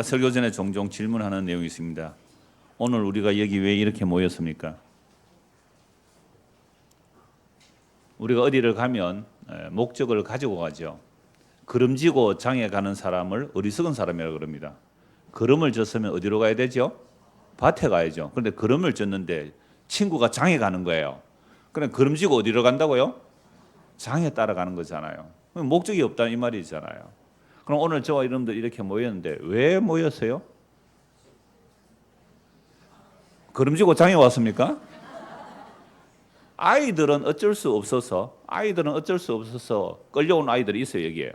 설교 전에 종종 질문하는 내용이 있습니다. 오늘 우리가 여기 왜 이렇게 모였습니까? 우리가 어디를 가면 목적을 가지고 가죠. 걸음지고 장에 가는 사람을 어리석은 사람이라고 그럽니다. 걸음을 졌으면 어디로 가야 되죠? 밭에 가야죠. 그런데 걸음을 졌는데 친구가 장에 가는 거예요. 그럼 걸음지고 어디로 간다고요? 장에 따라가는 거잖아요. 목적이 없다는 이 말이잖아요. 그럼 오늘 저와 여러분들 이렇게 모였는데 왜 모였어요? 걸음지고 장에 왔습니까? 아이들은 어쩔 수 없어서 끌려온 아이들이 있어요. 여기에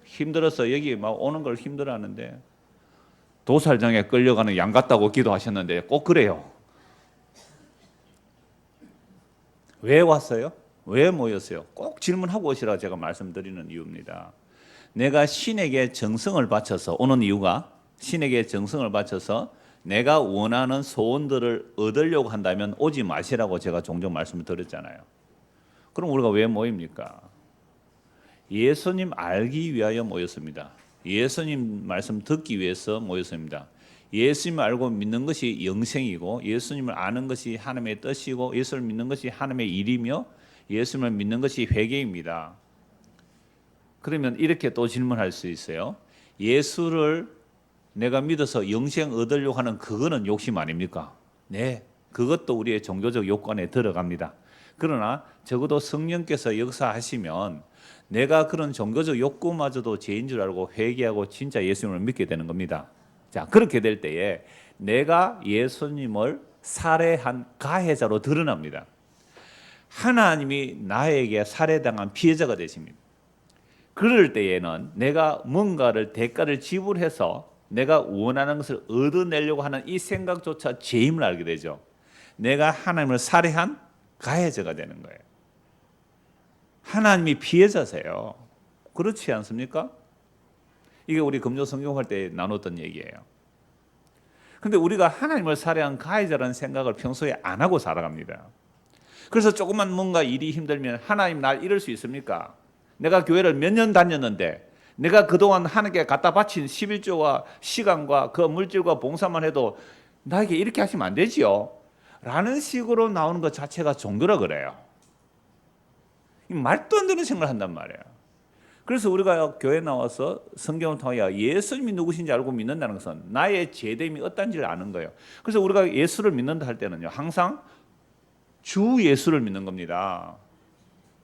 힘들어서 여기 막 오는 걸 힘들어하는데 도살장에 끌려가는 양 같다고 기도하셨는데 꼭 그래요. 왜 왔어요? 왜 모였어요? 꼭 질문하고 오시라 제가 말씀드리는 이유입니다. 내가 신에게 정성을 바쳐서 오는 이유가 신에게 정성을 바쳐서 내가 원하는 소원들을 얻으려고 한다면 오지 마시라고 제가 종종 말씀을 드렸잖아요. 그럼 우리가 왜 모입니까? 예수님 알기 위하여 모였습니다. 예수님 말씀 듣기 위해서 모였습니다. 예수님을 알고 믿는 것이 영생이고 예수님을 아는 것이 하나님의 뜻이고 예수를 믿는 것이 하나님의 일이며 예수님을 믿는 것이 회개입니다. 그러면 이렇게 또 질문할 수 있어요. 예수를 내가 믿어서 영생 얻으려고 하는 그거는 욕심 아닙니까? 네, 그것도 우리의 종교적 요건에 들어갑니다. 그러나 적어도 성령께서 역사하시면 내가 그런 종교적 욕구마저도 죄인 줄 알고 회개하고 진짜 예수님을 믿게 되는 겁니다. 자, 그렇게 될 때에 내가 예수님을 살해한 가해자로 드러납니다. 하나님이 나에게 살해당한 피해자가 되십니다. 그럴 때에는 내가 뭔가를 대가를 지불해서 내가 원하는 것을 얻어내려고 하는 이 생각조차 죄임을 알게 되죠. 내가 하나님을 살해한 가해자가 되는 거예요. 하나님이 피해자세요. 그렇지 않습니까? 이게 우리 금요 성경할 때 나눴던 얘기예요. 근데 우리가 하나님을 살해한 가해자라는 생각을 평소에 안 하고 살아갑니다. 그래서 조금만 뭔가 일이 힘들면 하나님 날 이럴 수 있습니까? 내가 교회를 몇 년 다녔는데 내가 그동안 하나님께 갖다 바친 11조와 시간과 그 물질과 봉사만 해도 나에게 이렇게 하시면 안 되지요? 라는 식으로 나오는 것 자체가 종교라 그래요. 말도 안 되는 생각을 한단 말이에요. 그래서 우리가 교회 나와서 성경을 통하여 예수님이 누구신지 알고 믿는다는 것은 나의 죄됨이 어떤지를 아는 거예요. 그래서 우리가 예수를 믿는다 할 때는요, 항상 주 예수를 믿는 겁니다.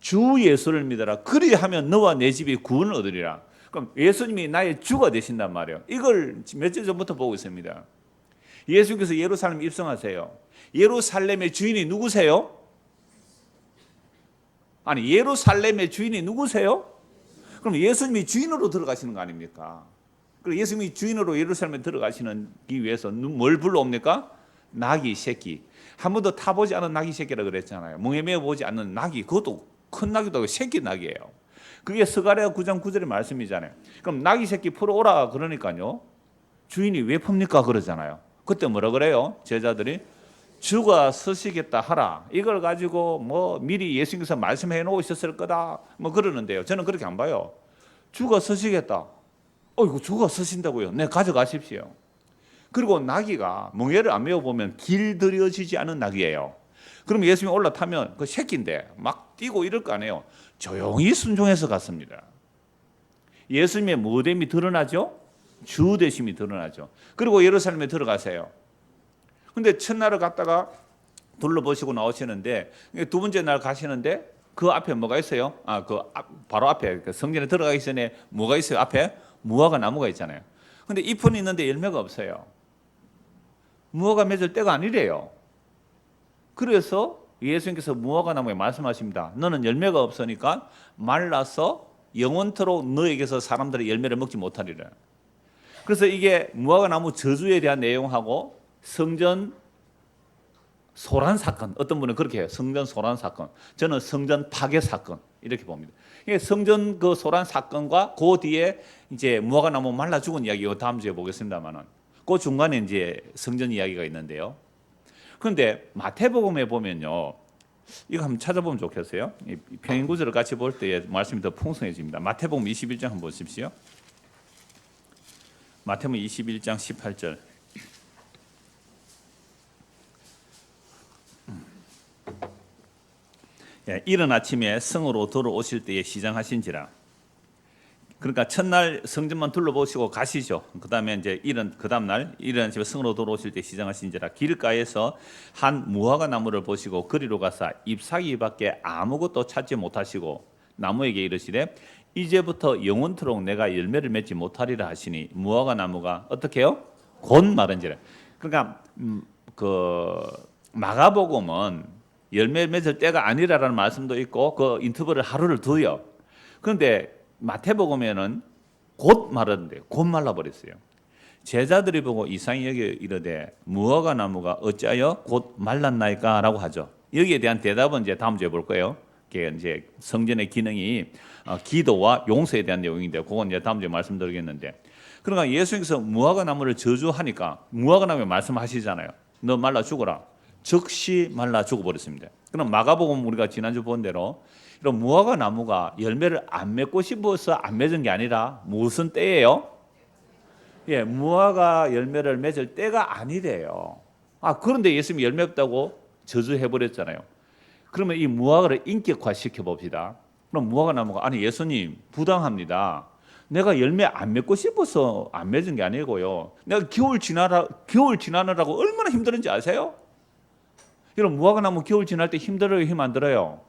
주 예수를 믿어라. 그리하면 너와 내 집이 구원을 얻으리라. 그럼 예수님이 나의 주가 되신단 말이에요. 이걸 며칠 전부터 보고 있습니다. 예수께서 예루살렘 입성하세요. 예루살렘의 주인이 누구세요? 아니, 예루살렘의 주인이 누구세요? 그럼 예수님이 주인으로 들어가시는 거 아닙니까? 그리고 예수님이 주인으로 예루살렘에 들어가시기 위해서 뭘 불러옵니까? 나귀 새끼. 한 번도 타보지 않은 나귀 새끼라 그랬잖아요. 멍에 매어 보지 않는 나귀. 그것도 큰 나귀도 아니고 새끼 나귀예요. 그게 스가랴 9장 9절의 말씀이잖아요. 그럼 나귀 새끼 풀어오라 그러니까요. 주인이 왜 풉니까? 그러잖아요. 그때 뭐라 그래요? 제자들이 주가 서시겠다 하라. 이걸 가지고 뭐 미리 예수님께서 말씀해 놓으셨을 거다. 뭐 그러는데요. 저는 그렇게 안 봐요. 주가 서시겠다. 이거 주가 서신다고요. 네, 가져가십시오. 그리고 나귀가 멍에를 안 메어 보면 길들여지지 않은 나귀예요. 그럼 예수님이 올라타면 그 새끼인데 막 뛰고 이럴 거 아니에요. 조용히 순종해서 갔습니다. 예수님의 무됨이 드러나죠? 주 되심이 드러나죠. 그리고 예루살렘에 들어가세요. 근데 첫날을 갔다가 둘러보시고 나오시는데 두 번째 날 가시는데 그 앞에 뭐가 있어요? 바로 앞에 성전에 들어가기 전에 뭐가 있어요? 앞에 무화과 나무가 있잖아요. 근데 잎은 있는데 열매가 없어요. 무화과 맺을 때가 아니래요. 그래서 예수님께서 무화과 나무에 말씀하십니다. 너는 열매가 없으니까 말라서 영원토록 너에게서 사람들의 열매를 먹지 못하리라. 그래서 이게 무화과 나무 저주에 대한 내용하고 성전 소란 사건, 어떤 분은 그렇게 해요. 성전 소란 사건. 저는 성전 파괴 사건 이렇게 봅니다. 이게 성전 그 소란 사건과 그 뒤에 이제 무화과 나무 말라 죽은 이야기 다음 주에 보겠습니다만은 그 중간에 이제 성전 이야기가 있는데요. 그런데 마태복음에 보면요, 이거 한번 찾아보면 좋겠어요. 평행 구절을 같이 볼 때 말씀이 더 풍성해집니다. 마태복음 21장 한번 보십시오. 마태복음 21장 18절. 예, 이른 아침에 성으로 들어오실 때에 시장하신지라. 그러니까 첫날 성전만 둘러보시고 가시죠. 그다음에 이제 그다음 날 이른 아침에 성으로 들어오실 때 시장하신지라. 길가에서 한 무화과 나무를 보시고 그리로 가사 잎사귀밖에 아무것도 찾지 못하시고 나무에게 이르시되 이제부터 영원토록 내가 열매를 맺지 못하리라 하시니 무화과 나무가 어떻게 해요? 곧 마른지라. 그러니까 그 마가복음은 열매 맺을 때가 아니라라는 말씀도 있고 그 인터벌을 하루를 두요. 그런데 마태복음에는 곧 마르는데 곧 말라버렸어요. 제자들이 보고 이상히 여기 이르되 무화과 나무가 어찌하여 곧 말랐나이까라고 하죠. 여기에 대한 대답은 이제 다음 주에 볼 거예요. 그게 이제 성전의 기능이 기도와 용서에 대한 내용인데 그건 이제 다음 주에 말씀드리겠는데, 그러니까 예수님께서 무화과 나무를 저주하니까 무화과 나무에 말씀하시잖아요. 너 말라 죽어라. 즉시 말라 죽어버렸습니다. 그럼 마가복음 우리가 지난주 본 대로 이런 무화과 나무가 열매를 안 맺고 싶어서 안 맺은 게 아니라 무슨 때예요? 예, 무화과 열매를 맺을 때가 아니래요. 그런데 예수님이 열매 없다고 저주해버렸잖아요. 그러면 이 무화과를 인격화시켜 봅시다. 그럼 무화과 나무가 아니 예수님 부당합니다. 내가 열매 안 맺고 싶어서 안 맺은 게 아니고요. 내가 겨울 지나느라고 얼마나 힘들었는지 아세요? 이런 무화과 나무 겨울 지날 때 힘들어요, 힘 안 들어요?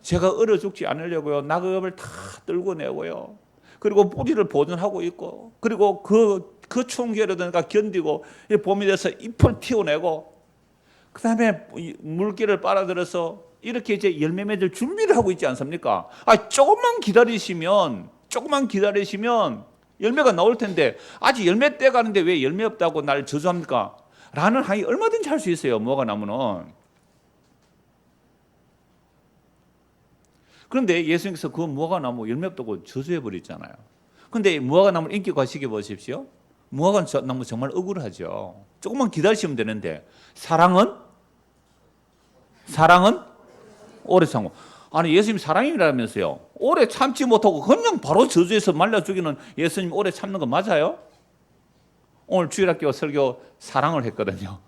제가 얼어 죽지 않으려고요. 낙엽을 다 떨고 내고요. 그리고 뿌리를 보존하고 있고, 그리고 그 추운 겨울에도 견디고 봄이 돼서 잎을 틔워내고, 그 다음에 물기를 빨아들여서 이렇게 이제 열매 맺을 준비를 하고 있지 않습니까? 조금만 기다리시면 열매가 나올 텐데 아직 열매 때 가는데 왜 열매 없다고 날 저주합니까? 라는 항의 얼마든지 할 수 있어요, 무화과 나무는. 그런데 예수님께서 그 무화과 나무 열매 없다고 저주해 버렸잖아요. 그런데 무화과 나무를 인격화시켜 보십시오. 무화과 나무 정말 억울하죠. 조금만 기다리시면 되는데 사랑은 오래 참고. 아니 예수님 사랑이라면서요. 오래 참지 못하고 그냥 바로 저주해서 말려 죽이는 예수님 오래 참는 거 맞아요? 오늘 주일학교 설교 사랑을 했거든요.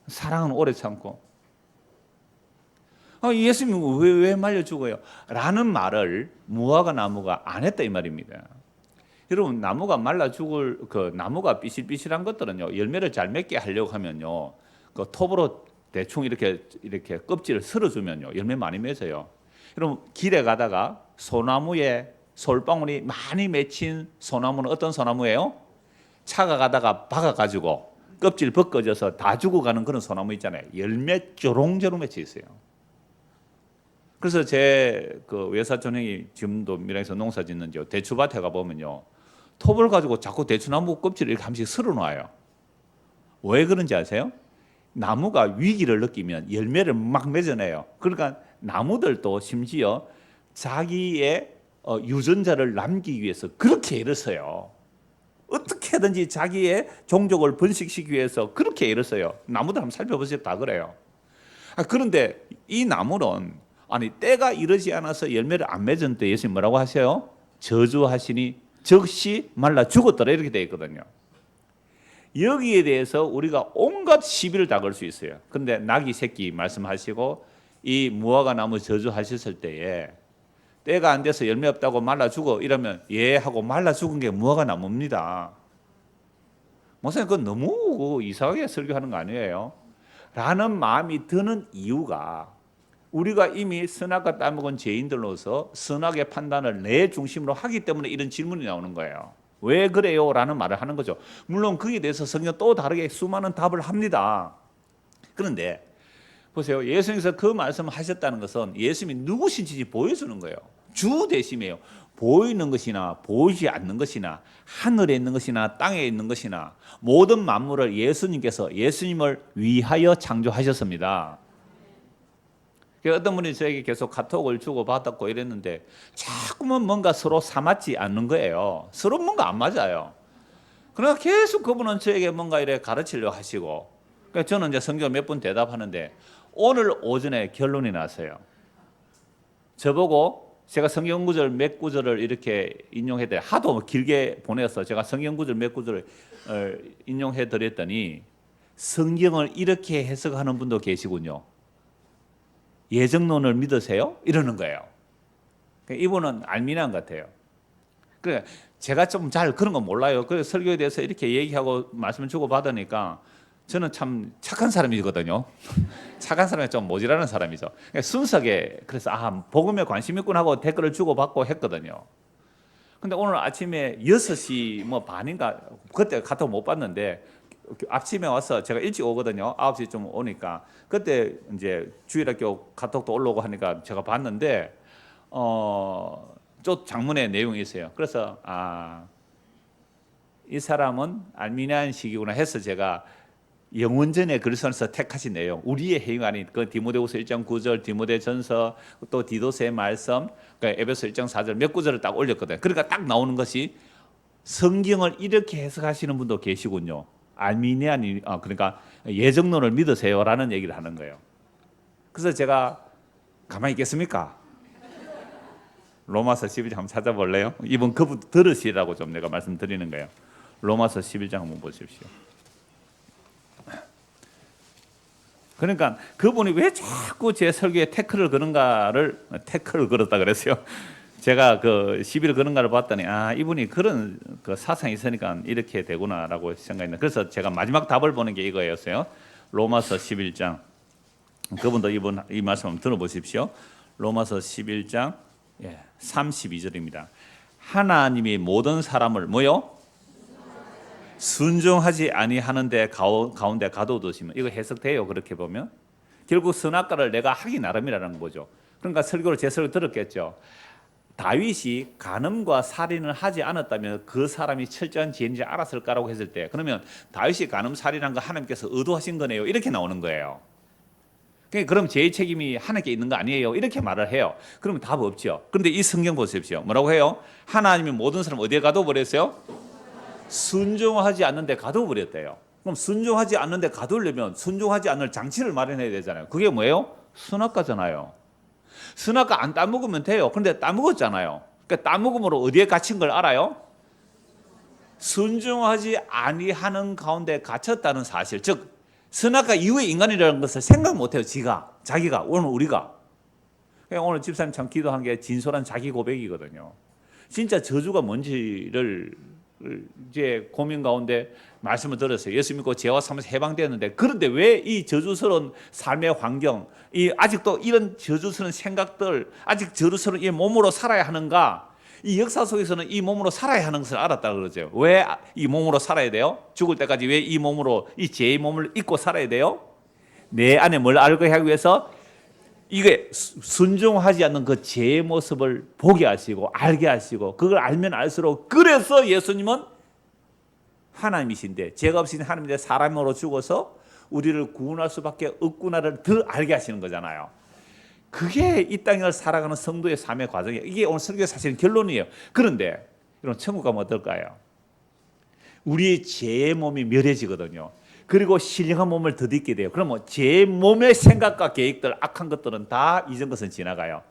사랑은 오래 참고. 예수님 왜 말려 죽어요? 라는 말을 무화과 나무가 안 했다 이 말입니다. 여러분 나무가 말라 죽을 그 나무가 삐실삐실한 것들은요 열매를 잘 맺게 하려고 하면요 그 톱으로 대충 이렇게 껍질을 쓸어주면요 열매 많이 맺어요. 여러분 길에 가다가 소나무에 솔방울이 많이 맺힌 소나무는 어떤 소나무예요? 차가 가다가 박아가지고 껍질 벗겨져서 다 죽어가는 그런 소나무 있잖아요. 열매 조롱조롱 맺혀 있어요. 그래서 제 그 외사촌 형이 지금도 밀양에서 농사 짓는지요. 대추밭에 가보면요. 톱을 가지고 자꾸 대추나무 껍질을 이렇게 한 번씩 쓸어놔요. 왜 그런지 아세요? 나무가 위기를 느끼면 열매를 막 맺어내요. 그러니까 나무들도 심지어 자기의 유전자를 남기기 위해서 그렇게 애를 써요. 어떻게든지 자기의 종족을 번식시키기 위해서 그렇게 애를 써요. 나무들 한번 살펴보세요. 다 그래요. 그런데 이 나무는 아니 때가 이르지 않아서 열매를 안 맺은 때 예수님 뭐라고 하세요? 저주하시니 즉시 말라 죽었더라 이렇게 되어 있거든요. 여기에 대해서 우리가 온갖 시비를 다 걸 수 있어요. 그런데 나귀 새끼 말씀하시고 이 무화과 나무 저주하셨을 때에 때가 안 돼서 열매 없다고 말라 죽어 이러면 예 하고 말라 죽은 게 무화과 나무입니다. 목사님 그건 너무 이상하게 설교하는 거 아니에요? 라는 마음이 드는 이유가 우리가 이미 선악과 따먹은 죄인들로서 선악의 판단을 내 중심으로 하기 때문에 이런 질문이 나오는 거예요. 왜 그래요? 라는 말을 하는 거죠. 물론 거기에 대해서 성경 또 다르게 수많은 답을 합니다. 그런데 보세요. 예수님께서 그 말씀을 하셨다는 것은 예수님이 누구신지 보여주는 거예요. 주 대심이에요. 보이는 것이나 보이지 않는 것이나 하늘에 있는 것이나 땅에 있는 것이나 모든 만물을 예수님을 위하여 창조하셨습니다. 어떤 분이 저에게 계속 카톡을 주고받았고 이랬는데 자꾸만 뭔가 서로 사맞지 않는 거예요. 서로 뭔가 안 맞아요. 그러나 계속 그분은 저에게 뭔가 이래 가르치려고 하시고, 그러니까 저는 이제 성경 몇 번 대답하는데 오늘 오전에 결론이 났어요. 저보고 제가 성경 구절 몇 구절을 이렇게 인용해 드려 하도 길게 보내서 제가 성경 구절 몇 구절을 인용해 드렸더니 성경을 이렇게 해석하는 분도 계시군요. 예정론을 믿으세요? 이러는 거예요. 이분은 알미난 같아요. 그래 제가 좀 잘 그런 거 몰라요. 그 설교에 대해서 이렇게 얘기하고 말씀을 주고 받으니까 저는 참 착한 사람이거든요. 착한 사람이 좀 모자라는 사람이죠. 순수하게 그래서 복음에 관심 있군 하고 댓글을 주고 받고 했거든요. 근데 오늘 아침에 6시 뭐 반인가 그때 카톡 못 봤는데 아침에 와서 제가 일찍 오거든요. 9시 좀 오니까 그때 이제 주일학교 카톡도 올라오고 하니까 제가 봤는데 또 장문의 내용이 있어요. 그래서 이 사람은 알미니안식이구나 해서 제가 영원전에 그리스도에서 택하신 내용, 우리의 행위 아닌 그 디모데후서 1장 9절, 디모데전서, 또 디도서의 말씀, 그러니까 에베소 1장 4절 몇 구절을 딱 올렸거든요. 그러니까 딱 나오는 것이 성경을 이렇게 해석하시는 분도 계시군요. 알미니안이 그러니까 예정론을 믿으세요라는 얘기를 하는 거예요. 그래서 제가 가만히 있겠습니까? 로마서 11장 한번 찾아볼래요? 이번 그분 들으시라고 좀 내가 말씀드리는 거예요. 로마서 11장 한번 보십시오. 그러니까 그분이 왜 자꾸 제 설교에 태클을 걸었다 그랬어요. 제가 그 시비를 거는가를 봤더니 이분이 그런 그 사상이 있으니까 이렇게 되구나라고 생각했는데 그래서 제가 마지막 답을 보는 게 이거였어요. 로마서 11장 그분도 이 말씀 한번 들어보십시오. 로마서 11장 32절입니다. 하나님이 모든 사람을 뭐요? 순종하지 아니하는데 가운데 가둬두시면 이거 해석돼요. 그렇게 보면 결국 선악과를 내가 하기 나름이라는 거죠. 그러니까 제 설교 들었겠죠. 다윗이 간음과 살인을 하지 않았다면 그 사람이 철저한 죄인지 알았을까라고 했을 때 그러면 다윗이 간음 살인한 거 하나님께서 의도하신 거네요. 이렇게 나오는 거예요. 그럼 죄의 책임이 하나님께 있는 거 아니에요? 이렇게 말을 해요. 그러면 답 없죠. 그런데 이 성경 보십시오. 뭐라고 해요? 하나님이 모든 사람 어디에 가둬버렸어요? 순종하지 않는데 가둬버렸대요. 그럼 순종하지 않는데 가두려면 순종하지 않을 장치를 마련해야 되잖아요. 그게 뭐예요? 선악과잖아요. 선악과 안 따먹으면 돼요. 그런데 따먹었잖아요. 그러니까 따먹음으로 어디에 갇힌 걸 알아요? 순종하지 아니하는 가운데 갇혔다는 사실. 즉 선악과 이후의 인간이라는 것을 생각 못해요. 자기가 오늘 우리가. 오늘 집사님 참 기도한 게 진솔한 자기 고백이거든요. 진짜 저주가 뭔지를 이제 고민 가운데 말씀을 들었어요. 예수 믿고 죄와 삶에서 해방되었는데 그런데 왜 이 저주스러운 삶의 환경, 아직도 이런 저주스러운 생각들, 아직 저주스러운 이 몸으로 살아야 하는가? 이 역사 속에서는 이 몸으로 살아야 하는 것을 알았다고 그러죠. 왜 이 몸으로 살아야 돼요? 죽을 때까지 왜 이 몸으로 이 죄의 몸을 입고 살아야 돼요? 내 안에 뭘 알게 하기 위해서 이게 순종하지 않는 그 죄의 모습을 보게 하시고 알게 하시고 그걸 알면 알수록 그래서 예수님은 하나님이신데 죄가 없으신 하나님인데 사람으로 죽어서 우리를 구원할 수밖에 없구나를 더 알게 하시는 거잖아요. 그게 이 땅을 살아가는 성도의 삶의 과정이에요. 이게 오늘 설교의 사실은 결론이에요. 그런데 여러분 천국 가면 어떨까요? 우리의 죄의 몸이 멸해지거든요. 그리고 신령한 몸을 덧입게 돼요. 그러면 제 몸의 생각과 계획들, 악한 것들은 다 이전 것은 지나가요.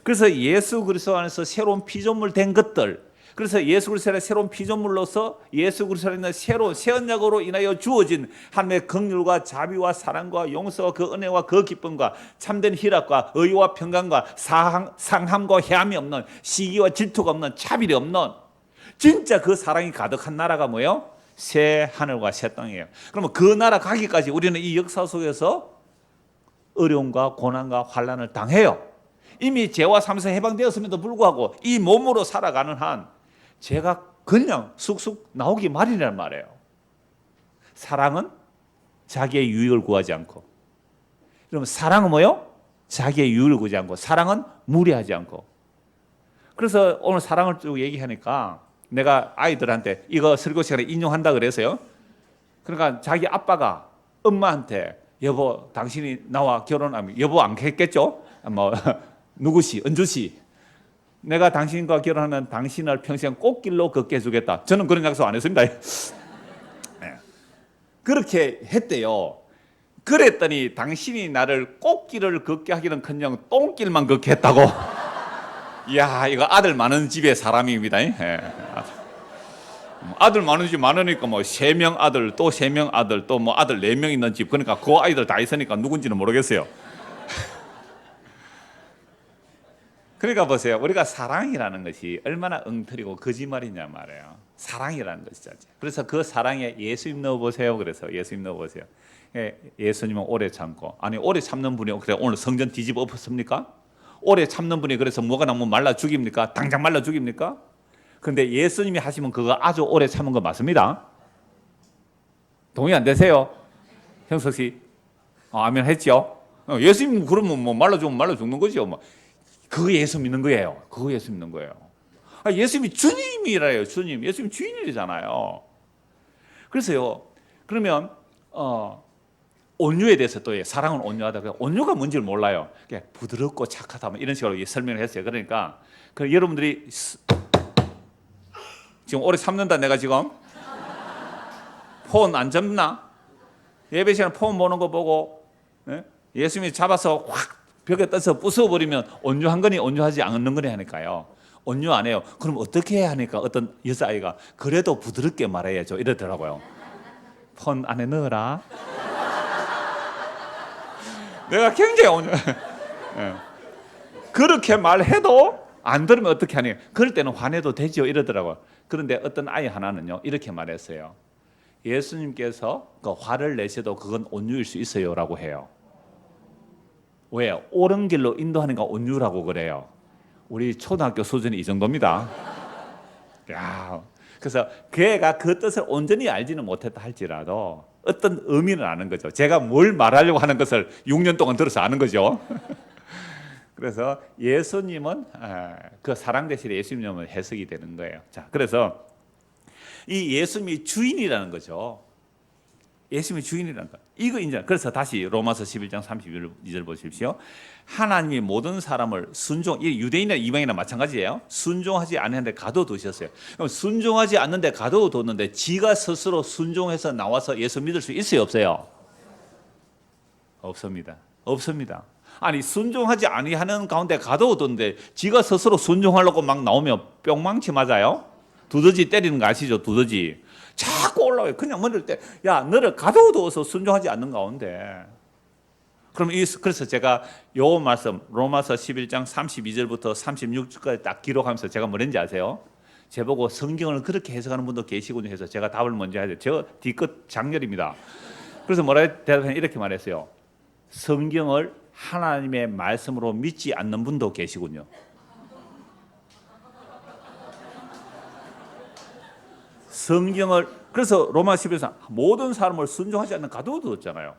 그래서 예수 그리스도 안에서 새로운 피조물 된 것들, 그래서 예수 그리스도의 새로운 피조물로서 예수 그리스도에 있는 새로운 새 언약으로 인하여 주어진 하나님의 긍휼과 자비와 사랑과 용서와 그 은혜와 그 기쁨과 참된 희락과 의와 평강과 상함과 해함이 없는 시기와 질투가 없는 차별이 없는 진짜 그 사랑이 가득한 나라가 뭐예요? 새 하늘과 새 땅이에요. 그러면 그 나라 가기까지 우리는 이 역사 속에서 어려움과 고난과 환난을 당해요. 이미 죄와 삶에서 해방되었음에도 불구하고 이 몸으로 살아가는 한 죄가 그냥 쑥쑥 나오기 마련이란 말이에요. 사랑은 자기의 유익을 구하지 않고, 그러면 사랑은 뭐예요? 자기의 유익을 구하지 않고, 사랑은 무례하지 않고. 그래서 오늘 사랑을 쭉 얘기하니까 내가 아이들한테 이거 설교 시간에 인용한다 그래서요. 그러니까 자기 아빠가 엄마한테 여보 당신이 나와 결혼하면 여보 안 했겠죠? 뭐 누구시 은주시 내가 당신과 결혼하면 당신을 평생 꽃길로 걷게 해주겠다. 저는 그런 약속 안 했습니다. 그렇게 했대요. 그랬더니 당신이 나를 꽃길을 걷게 하기는커녕 똥길만 걷게 했다고. 이야, 이거 아들 많은 집의 사람입니다. 예. 아들 많은 집 많으니까 뭐 3명 아들 또 3명 아들 또 뭐 아들 4명 있는 집, 그러니까 그 아이들 다 있으니까 누군지는 모르겠어요. 그러니까 보세요. 우리가 사랑이라는 것이 얼마나 엉터리고 거짓말이냐 말이에요. 사랑이라는 것이죠. 그래서 그 사랑에 예수님 넣어보세요. 그래서 예수님 넣어보세요. 예수님은 오래 참고, 아니 오래 참는 분이 그래 오늘 성전 뒤집어 엎었습니까? 오래 참는 분이 그래서 뭐가 나면 말라 죽입니까? 당장 말라 죽입니까? 근데 예수님이 하시면 그거 아주 오래 참은 거 맞습니다. 동의 안 되세요? 형석 씨, 아멘 했죠? 예수님 그러면 뭐 말라 죽으면 말라 죽는 거죠. 뭐. 그거 예수 믿는 거예요. 그거 예수 믿는 거예요. 예수님이 주님이래요. 주님. 예수님 주인이잖아요. 그래서요. 그러면 온유에 대해서 또 사랑은 온유하다. 온유가 뭔지를 몰라요. 부드럽고 착하다 이런 식으로 설명을 했어요. 그러니까 여러분들이 지금 오래 참는다 내가 지금 폰 안 잡나? 예배 시간에 폰 보는 거 보고 예수님이 잡아서 확 벽에 떠서 부숴버리면 온유한 거니 온유하지 않는 거니 하니까요. 온유 안 해요. 그럼 어떻게 해야 하니까 어떤 여자아이가 그래도 부드럽게 말해야죠 이러더라고요. 폰 안에 넣어라. 내가 굉장히 온유. 그렇게 말해도 안 들으면 어떻게 하니? 그럴 때는 화내도 되죠 이러더라고요. 그런데 어떤 아이 하나는요 이렇게 말했어요. 예수님께서 그 화를 내셔도 그건 온유일 수 있어요라고 해요. 왜요? 옳은 길로 인도하니까 온유라고 그래요. 우리 초등학교 수준이 이 정도입니다. 야, 그래서 걔가 그 뜻을 온전히 알지는 못했다 할지라도 어떤 의미는 아는 거죠. 제가 뭘 말하려고 하는 것을 6년 동안 들어서 아는 거죠. 그래서 예수님은 그 사랑 대신에 예수님은 해석이 되는 거예요. 자, 그래서 이 예수님이 주인이라는 거죠. 예수님이 주인이라는 거. 이거 인정. 그래서 다시 로마서 11장 32절 보십시오. 하나님이 모든 사람을 이 유대인이나 이방인이나 마찬가지예요. 순종하지 않는데 가둬두셨어요. 그럼 순종하지 않는데 가둬뒀는데 지가 스스로 순종해서 나와서 예수 믿을 수 있어요, 없어요? 없습니다. 없습니다. 아니 순종하지 아니하는 가운데 가둬뒀는데 지가 스스로 순종하려고 막 나오면 뿅망치 맞아요? 두더지 때리는 거 아시죠? 두더지. 자꾸 올라와요. 그냥 만들 때, 야, 너를 가둬둬서 순종하지 않는 가운데. 그래서 제가 요 말씀, 로마서 11장 32절부터 36절까지 딱 기록하면서 제가 뭐랬는지 아세요? 제보고 성경을 그렇게 해석하는 분도 계시군요 해서 제가 답을 먼저 해야 돼요. 저 뒤끝 장렬입니다. 그래서 뭐라 대답하냐 이렇게 말했어요. 성경을 하나님의 말씀으로 믿지 않는 분도 계시군요. 성경을 그래서 로마 11장 모든 사람을 순종하지 않는 가둬두었잖아요.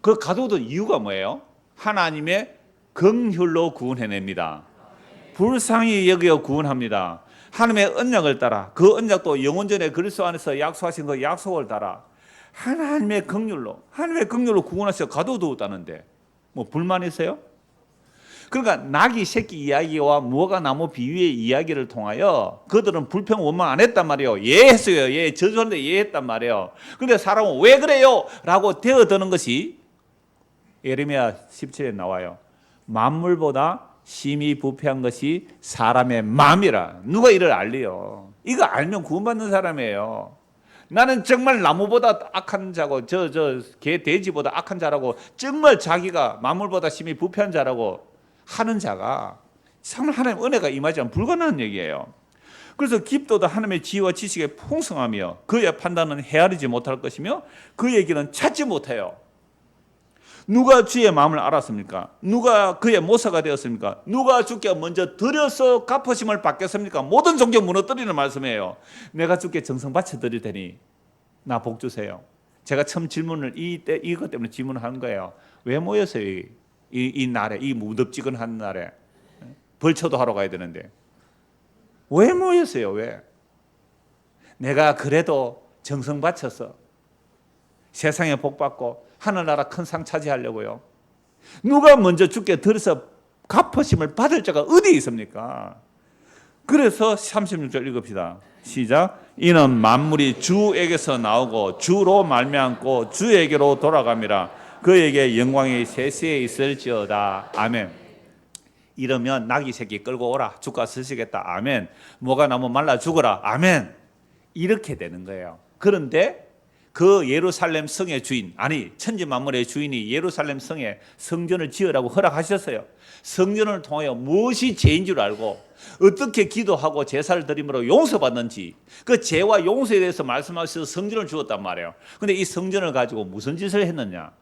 그 가둬둔 이유가 뭐예요? 하나님의 긍휼로 구원해냅니다. 불쌍히 여겨 구원합니다. 하나님의 언약을 따라 그 언약도 영원전에 그리스도 안에서 약속하신 그 약속을 따라 하나님의 긍휼로 구원하셔서 가둬두었다는데 뭐 불만 있어요? 그러니까 낙이 새끼 이야기와 무화과 나무 비유의 이야기를 통하여 그들은 불평 원망 안 했단 말이에요. 예했어요. 예, 저주하는데 예했단 말이에요. 그런데 사람은 왜 그래요? 라고 되어드는 것이 예레미야 17에 나와요. 만물보다 심히 부패한 것이 사람의 마음이라. 누가 이를 알리요? 이거 알면 구원받는 사람이에요. 나는 정말 나무보다 악한 자고 개 돼지보다 악한 자라고 정말 자기가 만물보다 심히 부패한 자라고 하는 자가 정말 하나님의 은혜가 임하지 않으면 불가능한 얘기예요. 그래서 깊도다 하나님의 지혜와 지식의 풍성하며 그의 판단은 헤아리지 못할 것이며 그 얘기는 찾지 못해요. 누가 주의 마음을 알았습니까? 누가 그의 모사가 되었습니까? 누가 주께 먼저 드려서 갚으심을 받겠습니까? 모든 종교 무너뜨리는 말씀이에요. 내가 주께 정성 바쳐 드릴 테니 나 복 주세요. 제가 처음 질문을 이것 때문에 질문을 하는 거예요. 왜 모였어요? 이 날에, 이 무덥지근한 날에 벌초도 하러 가야 되는데 왜 모였어요? 왜? 내가 그래도 정성 바쳐서 세상에 복 받고 하늘나라 큰 상 차지하려고요. 누가 먼저 주께 들어서 갚으심을 받을 자가 어디 있습니까? 그래서 36절 읽읍시다. 시작. 이는 만물이 주에게서 나오고 주로 말미암고 주에게로 돌아갑니다. 그에게 영광이 세세에 있을지어다. 아멘. 이러면 나귀 새끼 끌고 오라. 주가 쓰시겠다. 아멘. 뭐가 나면 말라 죽어라. 아멘. 이렇게 되는 거예요. 그런데 그 예루살렘 성의 주인, 아니 천지 만물의 주인이 예루살렘 성에 성전을 지으라고 허락하셨어요. 성전을 통하여 무엇이 죄인 줄 알고 어떻게 기도하고 제사를 드림으로 용서받는지 그 죄와 용서에 대해서 말씀하셔서 성전을 주었단 말이에요. 그런데 이 성전을 가지고 무슨 짓을 했느냐?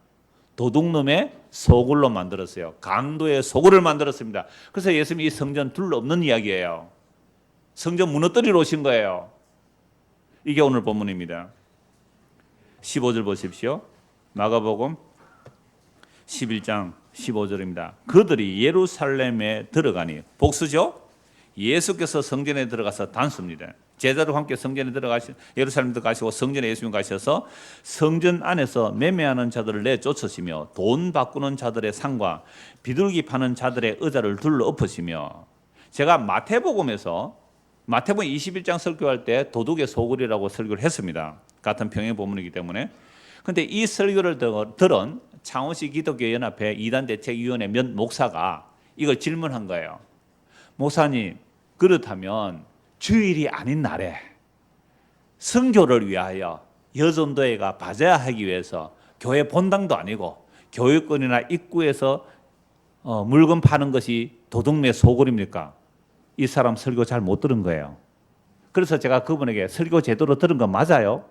도둑놈의 소굴로 만들었어요. 강도의 소굴을 만들었습니다. 그래서 예수님이 이 성전 둘러없는 이야기예요. 성전 무너뜨리러 오신 거예요. 이게 오늘 본문입니다. 15절 보십시오. 마가복음 11장 15절입니다. 그들이 예루살렘에 들어가니, 복수죠? 예수께서 성전에 들어가서 단수입니다. 제자들과 함께 성전에 예루살렘에 들어가시고 성전에 예수님 가셔서 성전 안에서 매매하는 자들을 내쫓으시며 돈 바꾸는 자들의 상과 비둘기 파는 자들의 의자를 둘러 엎으시며, 제가 마태복음 21장 설교할 때 도둑의 소굴이라고 설교를 했습니다. 같은 평행 본문이기 때문에. 그런데 이 설교를 들은 창원시 기독교연합회 이단대책위원회 몇 목사가 이걸 질문한 거예요. 목사님, 그렇다면 주일이 아닌 날에 선교를 위하여 여전도회가 바자하기 위해서 교회 본당도 아니고 교육권이나 입구에서 물건 파는 것이 도둑의 소굴입니까? 이 사람 설교 잘 못 들은 거예요. 그래서 제가 그분에게 설교 제대로 들은 거 맞아요?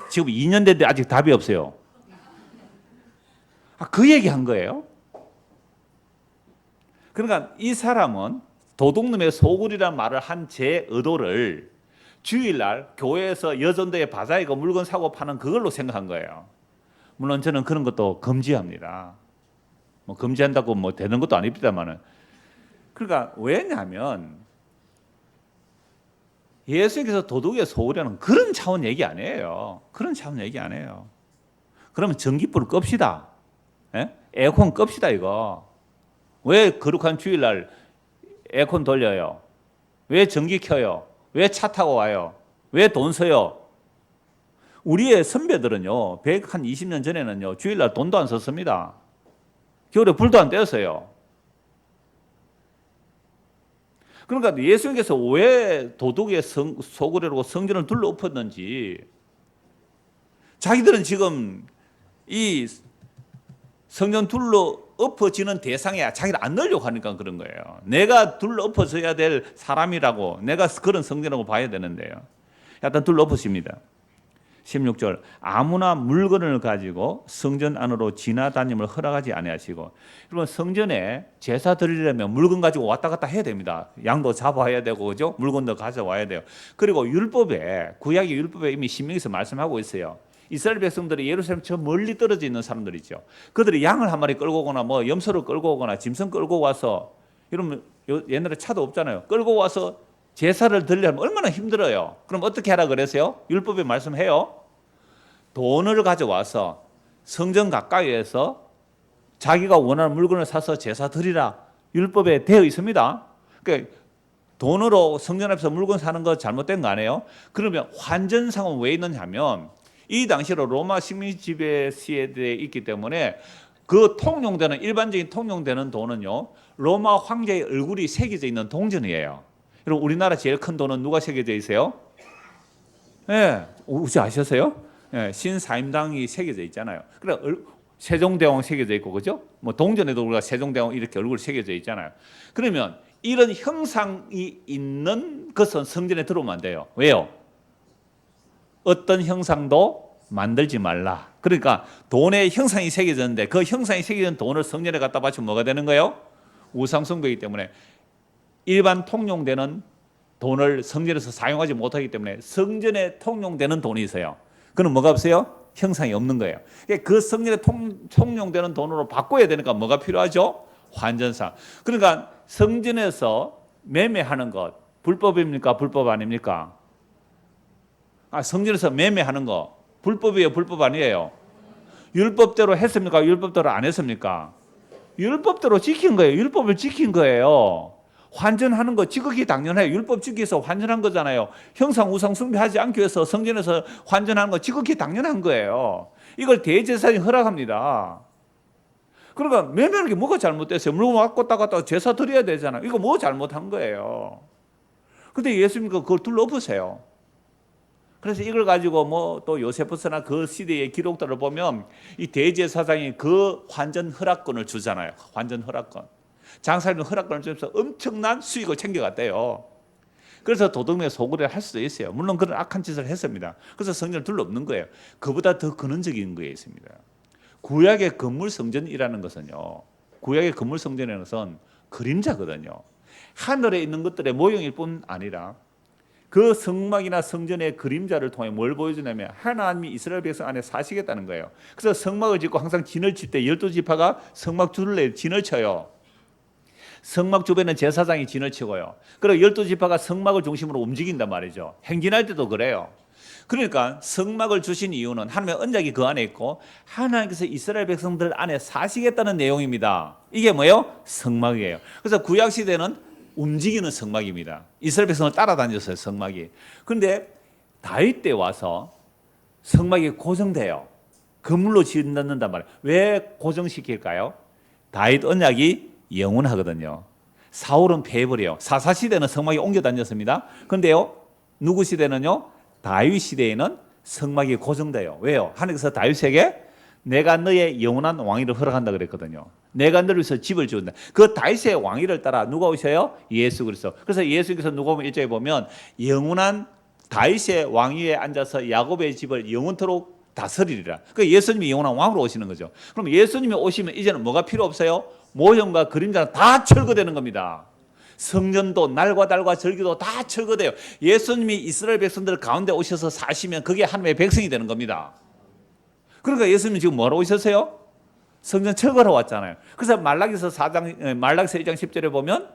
지금 2년 됐는데 아직 답이 없어요. 그 얘기 한 거예요. 그러니까 이 사람은 도둑놈의 소굴이라는 말을 한 제 의도를 주일날 교회에서 여전도에 바자이고 물건 사고 파는 그걸로 생각한 거예요. 물론 저는 그런 것도 금지합니다. 뭐 금지한다고 뭐 되는 것도 아닙니다만은. 그러니까 왜냐하면 예수님께서 도둑의 소굴이라는 그런 차원 얘기 아니에요. 그런 차원 얘기 아니에요. 그러면 전기불을 끕시다. 예? 에어컨 끕시다 이거. 왜 거룩한 주일날 에어컨 돌려요? 왜 전기 켜요? 왜 차 타고 와요? 왜 돈 써요? 우리의 선배들은요, 120년 전에는요, 주일날 돈도 안 썼습니다. 겨울에 불도 안 떼었어요. 그러니까 예수님께서 왜 도둑의 소굴이라고 성전을 둘러 엎었는지, 자기들은 지금 이 성전 둘러 엎어지는 대상에 자기를 안 넣으려고 하니까 그런 거예요. 내가 둘러 엎어져야 될 사람이라고, 내가 그런 성전이라고 봐야 되는데요. 일단 둘러 엎으십니다. 16절, 아무나 물건을 가지고 성전 안으로 지나다님을 허락하지 아니하시고. 여러분, 성전에 제사 드리려면 물건 가지고 왔다 갔다 해야 됩니다. 양도 잡아야 되고, 그죠? 물건도 가져와야 돼요. 그리고 율법에, 구약의 율법에 이미 신명에서 말씀하고 있어요. 이스라엘 백성들이 예루살렘 저 멀리 떨어져 있는 사람들이죠. 그들이 양을 한 마리 끌고 오거나 뭐 염소를 끌고 오거나 짐승 끌고 와서, 여러분 옛날에 차도 없잖아요. 끌고 와서 제사를 드리려면 얼마나 힘들어요. 그럼 어떻게 하라 그랬어요? 율법에 말씀해요. 돈을 가져와서 성전 가까이에서 자기가 원하는 물건을 사서 제사 드리라. 율법에 되어 있습니다. 그러니까 돈으로 성전 앞에서 물건 사는 거 잘못된 거 아니에요? 그러면 환전상은 왜 있느냐 하면, 이 당시로 로마 식민 지배 시대에 있기 때문에 그 통용되는, 일반적인 통용되는 돈은요, 로마 황제의 얼굴이 새겨져 있는 동전이에요. 여러분, 우리나라 제일 큰 돈은 누가 새겨져 있어요? 예, 혹시 아셨어요? 예, 신사임당이 새겨져 있잖아요. 그래, 세종대왕 새겨져 있고, 그죠? 뭐 동전에도 우리가 세종대왕 이렇게 얼굴 새겨져 있잖아요. 그러면 이런 형상이 있는 것은 성전에 들어오면 안 돼요. 왜요? 어떤 형상도 만들지 말라. 그러니까 돈에 형상이 새겨졌는데 그 형상이 새겨진 돈을 성전에 갖다 바치면 뭐가 되는 거예요? 우상숭배이기 때문에 일반 통용되는 돈을 성전에서 사용하지 못하기 때문에 성전에 통용되는 돈이 있어요. 그럼 뭐가 없어요? 형상이 없는 거예요. 그 성전에 통용되는 돈으로 바꿔야 되니까 뭐가 필요하죠? 환전상. 그러니까 성전에서 매매하는 것 불법입니까? 불법 아닙니까? 성전에서 매매하는 거 불법이에요? 불법 아니에요? 율법대로 했습니까? 율법대로 안 했습니까? 율법대로 지킨 거예요. 율법을 지킨 거예요. 환전하는 거 지극히 당연해요. 율법 지키기 위해서 환전한 거잖아요. 형상 우상 숭배하지 않기 위해서 성전에서 환전하는 거 지극히 당연한 거예요. 이걸 대제사장이 허락합니다. 그러니까 매매하는 게 뭐가 잘못됐어요? 물건 왔고 갔다 제사 드려야 되잖아요. 이거 뭐 잘못한 거예요? 근데 예수님은 그걸 둘러보세요. 그래서 이걸 가지고 뭐 또 요세푸스나 그 시대의 기록들을 보면 이 대제사장이 그 환전 허락권을 주잖아요. 환전 허락권. 장사하는 허락권을 주면서 엄청난 수익을 챙겨갔대요. 그래서 도덕명에 소굴을 할 수도 있어요. 물론 그런 악한 짓을 했습니다. 그래서 성전을 둘러엎는 거예요. 그보다 더 근원적인 거에 있습니다. 구약의 건물 성전이라는 것은요. 구약의 건물 성전이라는 것은 그림자거든요. 하늘에 있는 것들의 모형일 뿐 아니라 그 성막이나 성전의 그림자를 통해 뭘 보여주냐면 하나님이 이스라엘 백성 안에 사시겠다는 거예요. 그래서 성막을 짓고 항상 진을 칠 때 12지파가 성막 둘레 진을 쳐요. 성막 주변은 제사장이 진을 치고요. 그리고 12지파가 성막을 중심으로 움직인단 말이죠. 행진할 때도 그래요. 그러니까 성막을 주신 이유는 하나님의 언약이 그 안에 있고 하나님께서 이스라엘 백성들 안에 사시겠다는 내용입니다. 이게 뭐예요? 성막이에요. 그래서 구약시대는 움직이는 성막입니다. 이스라엘 백성을 따라다녔어요, 성막이. 그런데 다윗 때 와서 성막이 고정돼요. 그물로 짓는단 말이에요. 왜 고정시킬까요? 다윗 언약이 영원하거든요. 사울은 패해버려요. 사사시대는 성막이 옮겨 다녔습니다. 그런데요, 누구 시대는요? 다윗 시대에는 성막이 고정돼요. 왜요? 하나님께서 다윗에게 내가 너의 영원한 왕위를 허락한다 그랬거든요. 내가 너를 위해서 집을 지은다. 그 다윗의 왕위를 따라 누가 오셔요? 예수 그리스도. 그래서 예수께서 누가복음 1장에 보면 영원한 다윗의 왕위에 앉아서 야곱의 집을 영원토록 다스리리라. 그 예수님이 영원한 왕으로 오시는 거죠. 그럼 예수님이 오시면 이제는 뭐가 필요 없어요? 모형과 그림자는 다 철거되는 겁니다. 성전도 날과 달과 절기도 다 철거돼요. 예수님이 이스라엘 백성들 가운데 오셔서 사시면 그게 하나님의 백성이 되는 겁니다. 그러니까 예수님이 지금 뭐하러 오셨어요? 성전 철거하러 왔잖아요. 그래서 말라기서 1장 10절에 보면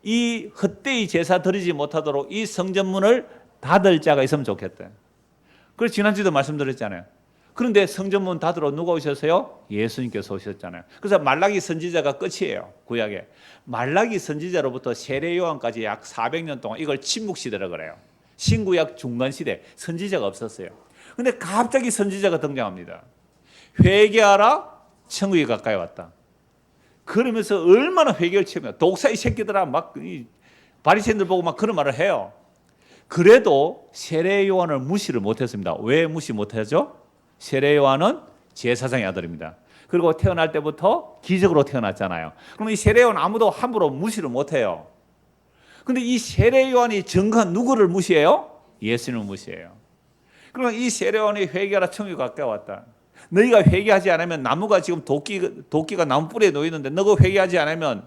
이 헛되이 제사 드리지 못하도록 이 성전문을 닫을 자가 있으면 좋겠다. 그래서 지난주에도 말씀드렸잖아요. 그런데 성전문 닫으러 누가 오셨어요? 예수님께서 오셨잖아요. 그래서 말라기 선지자가 끝이에요. 구약에. 말라기 선지자로부터 세례 요한까지 약 400년 동안 이걸 침묵시대라고 그래요. 신구약 중간시대 선지자가 없었어요. 근데 갑자기 선지자가 등장합니다. 회개하라, 천국이 가까이 왔다. 그러면서 얼마나 회개를 치면 독사 이 새끼들아 막 바리새인들 보고 막 그런 말을 해요. 그래도 세례 요한을 무시를 못했습니다. 왜 무시 못하죠? 세례 요한은 제사장의 아들입니다. 그리고 태어날 때부터 기적으로 태어났잖아요. 그럼 이 세례 요한 아무도 함부로 무시를 못해요. 근데 이 세례 요한이 정한 누구를 무시해요? 예수님을 무시해요. 그러면 이 세례 요한이 회개하라 천국이 가까이 왔다. 너희가 회개하지 않으면 나무가 지금 도끼가 나무 뿌리에 놓이는데 너가 회개하지 않으면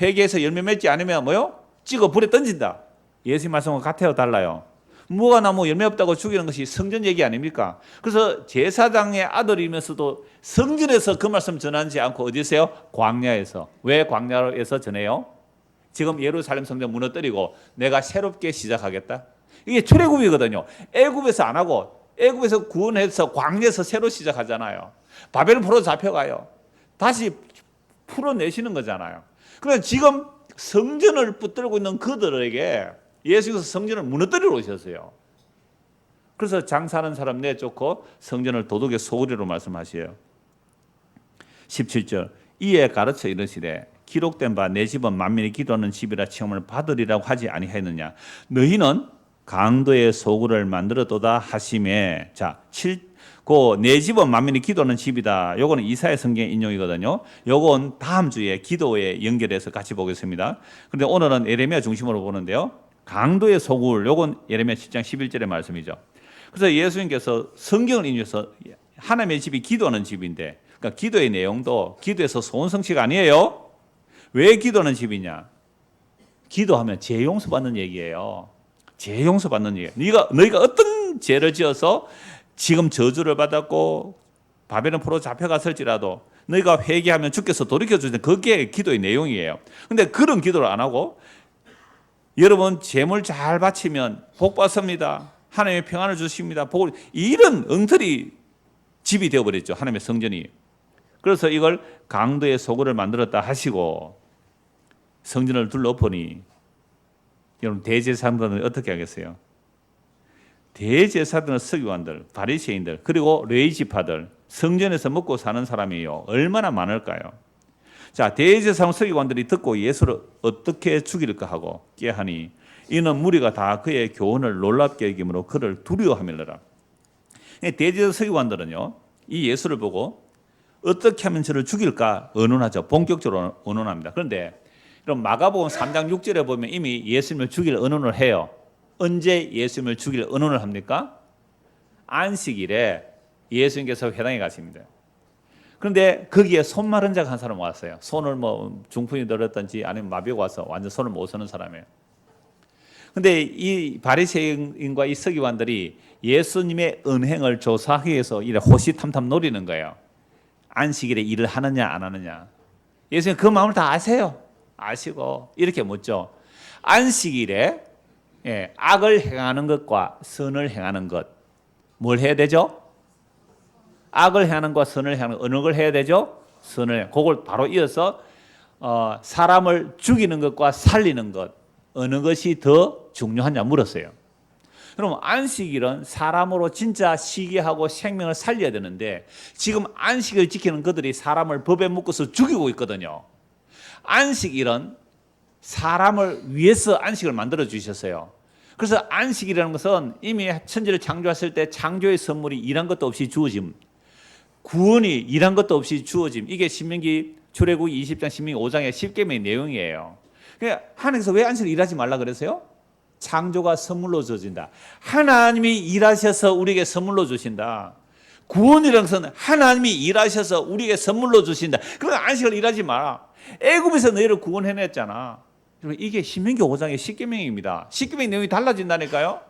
회개해서 열매 맺지 않으면 뭐요? 찍어 불에 던진다. 예수님 말씀과 같아요, 달라요? 무화과 나무 열매 없다고 죽이는 것이 성전 얘기 아닙니까? 그래서 제사장의 아들이면서도 성전에서 그 말씀 전하지 않고 어디서요? 광야에서. 왜 광야에서 전해요? 지금 예루살렘 성전 무너뜨리고 내가 새롭게 시작하겠다. 이게 출애굽이거든요. 애굽에서 안 하고 애굽에서 구원해서 광야에서 새로 시작하잖아요. 바벨 포로 잡혀가요. 다시 풀어내시는 거잖아요. 그래서 지금 성전을 붙들고 있는 그들에게 예수께서 성전을 무너뜨리러 오셨어요. 그래서 장사하는 사람 내쫓고 성전을 도둑의 소굴이로 말씀하셔요. 17절 이에 가르쳐 이르시되 기록된 바 내 집은 만민이 기도하는 집이라 칭함을 받으리라고 하지 아니하였느냐. 너희는 강도의 소굴을 만들었도다 하시매. 자, 내 집은 만민이 기도하는 집이다. 요거는 이사야 성경 인용이거든요. 요건 다음 주에 기도에 연결해서 같이 보겠습니다. 그런데 오늘은 예레미야 중심으로 보는데요. 강도의 소굴, 요건 예레미야 10장 11절의 말씀이죠. 그래서 예수님께서 성경을 인용해서 하나님의 집이 기도하는 집인데, 그러니까 기도의 내용도 기도에서 소원 성취가 아니에요. 왜 기도하는 집이냐? 기도하면 죄 용서 받는 얘기예요. 죄 용서 받는 얘기. 너희가 어떤 죄를 지어서 지금 저주를 받았고 바벨론 포로 잡혀갔을지라도 너희가 회개하면 주께서 돌이켜 주시는 그게 기도의 내용이에요. 근데 그런 기도를 안 하고 여러분 재물 잘 바치면 복 받습니다. 하나님의 평안을 주십니다. 복을 이런 엉터리 집이 되어버렸죠. 하나님의 성전이. 그래서 이걸 강도의 소굴을 만들었다 하시고 성전을 둘러보니 여러분 대제사장들은 어떻게 하겠어요? 대제사장들, 서기관들, 바리새인들 그리고 레위 지파들 성전에서 먹고 사는 사람이요 얼마나 많을까요? 자, 대제사장 서기관들이 듣고 예수를 어떻게 죽일까 하고 꾀하니 이는 무리가 다 그의 교훈을 놀랍게 여김으로 그를 두려워하밀러라. 대제사장 서기관들은요 이 예수를 보고 어떻게 하면 저를 죽일까 의논하죠. 본격적으로 의논합니다. 그런데 그럼 마가복음 3장 6절에 보면 이미 예수님을 죽일 의논을 해요. 언제 예수님을 죽일 의논을 합니까? 안식일에 예수님께서 회당에 가십니다. 그런데 거기에 손 마른 자가 한 사람 왔어요. 손을 뭐 중풍이 들었든지 아니면 마비가 와서 완전 손을 못 쓰는 사람이에요. 근데 이 바리새인과 이 서기관들이 예수님의 은행을 조사하기 위해서 이래 호시탐탐 노리는 거예요. 안식일에 일을 하느냐 안 하느냐. 예수님 그 마음을 다 아세요. 아시고 이렇게 묻죠. 안식일에 악을 행하는 것과 선을 행하는 것 뭘 해야 되죠? 악을 행하는 것과 선을 행하는 것 어느 걸 해야 되죠? 선을. 그걸 바로 이어서 사람을 죽이는 것과 살리는 것 어느 것이 더 중요하냐 물었어요. 그럼 안식일은 사람으로 진짜 쉬게 하고 생명을 살려야 되는데 지금 안식을 지키는 그들이 사람을 법에 묶어서 죽이고 있거든요. 안식일은 사람을 위해서 안식을 만들어 주셨어요. 그래서 안식이라는 것은 이미 천지를 창조했을 때 창조의 선물이 일한 것도 없이 주어짐, 구원이 일한 것도 없이 주어짐. 이게 신명기 출애굽기 20장 신명기 5장의 10계명의 내용이에요. 그러니까 하나님께서 왜 안식을 일하지 말라 그랬어요? 창조가 선물로 주어진다. 하나님이 일하셔서 우리에게 선물로 주신다. 구원이라는 것은 하나님이 일하셔서 우리에게 선물로 주신다. 그러니까 안식을 일하지 마라. 애굽에서 너희를 구원해냈잖아. 이게 신명기 5장의 10계명입니다. 10계명 내용이 달라진다니까요.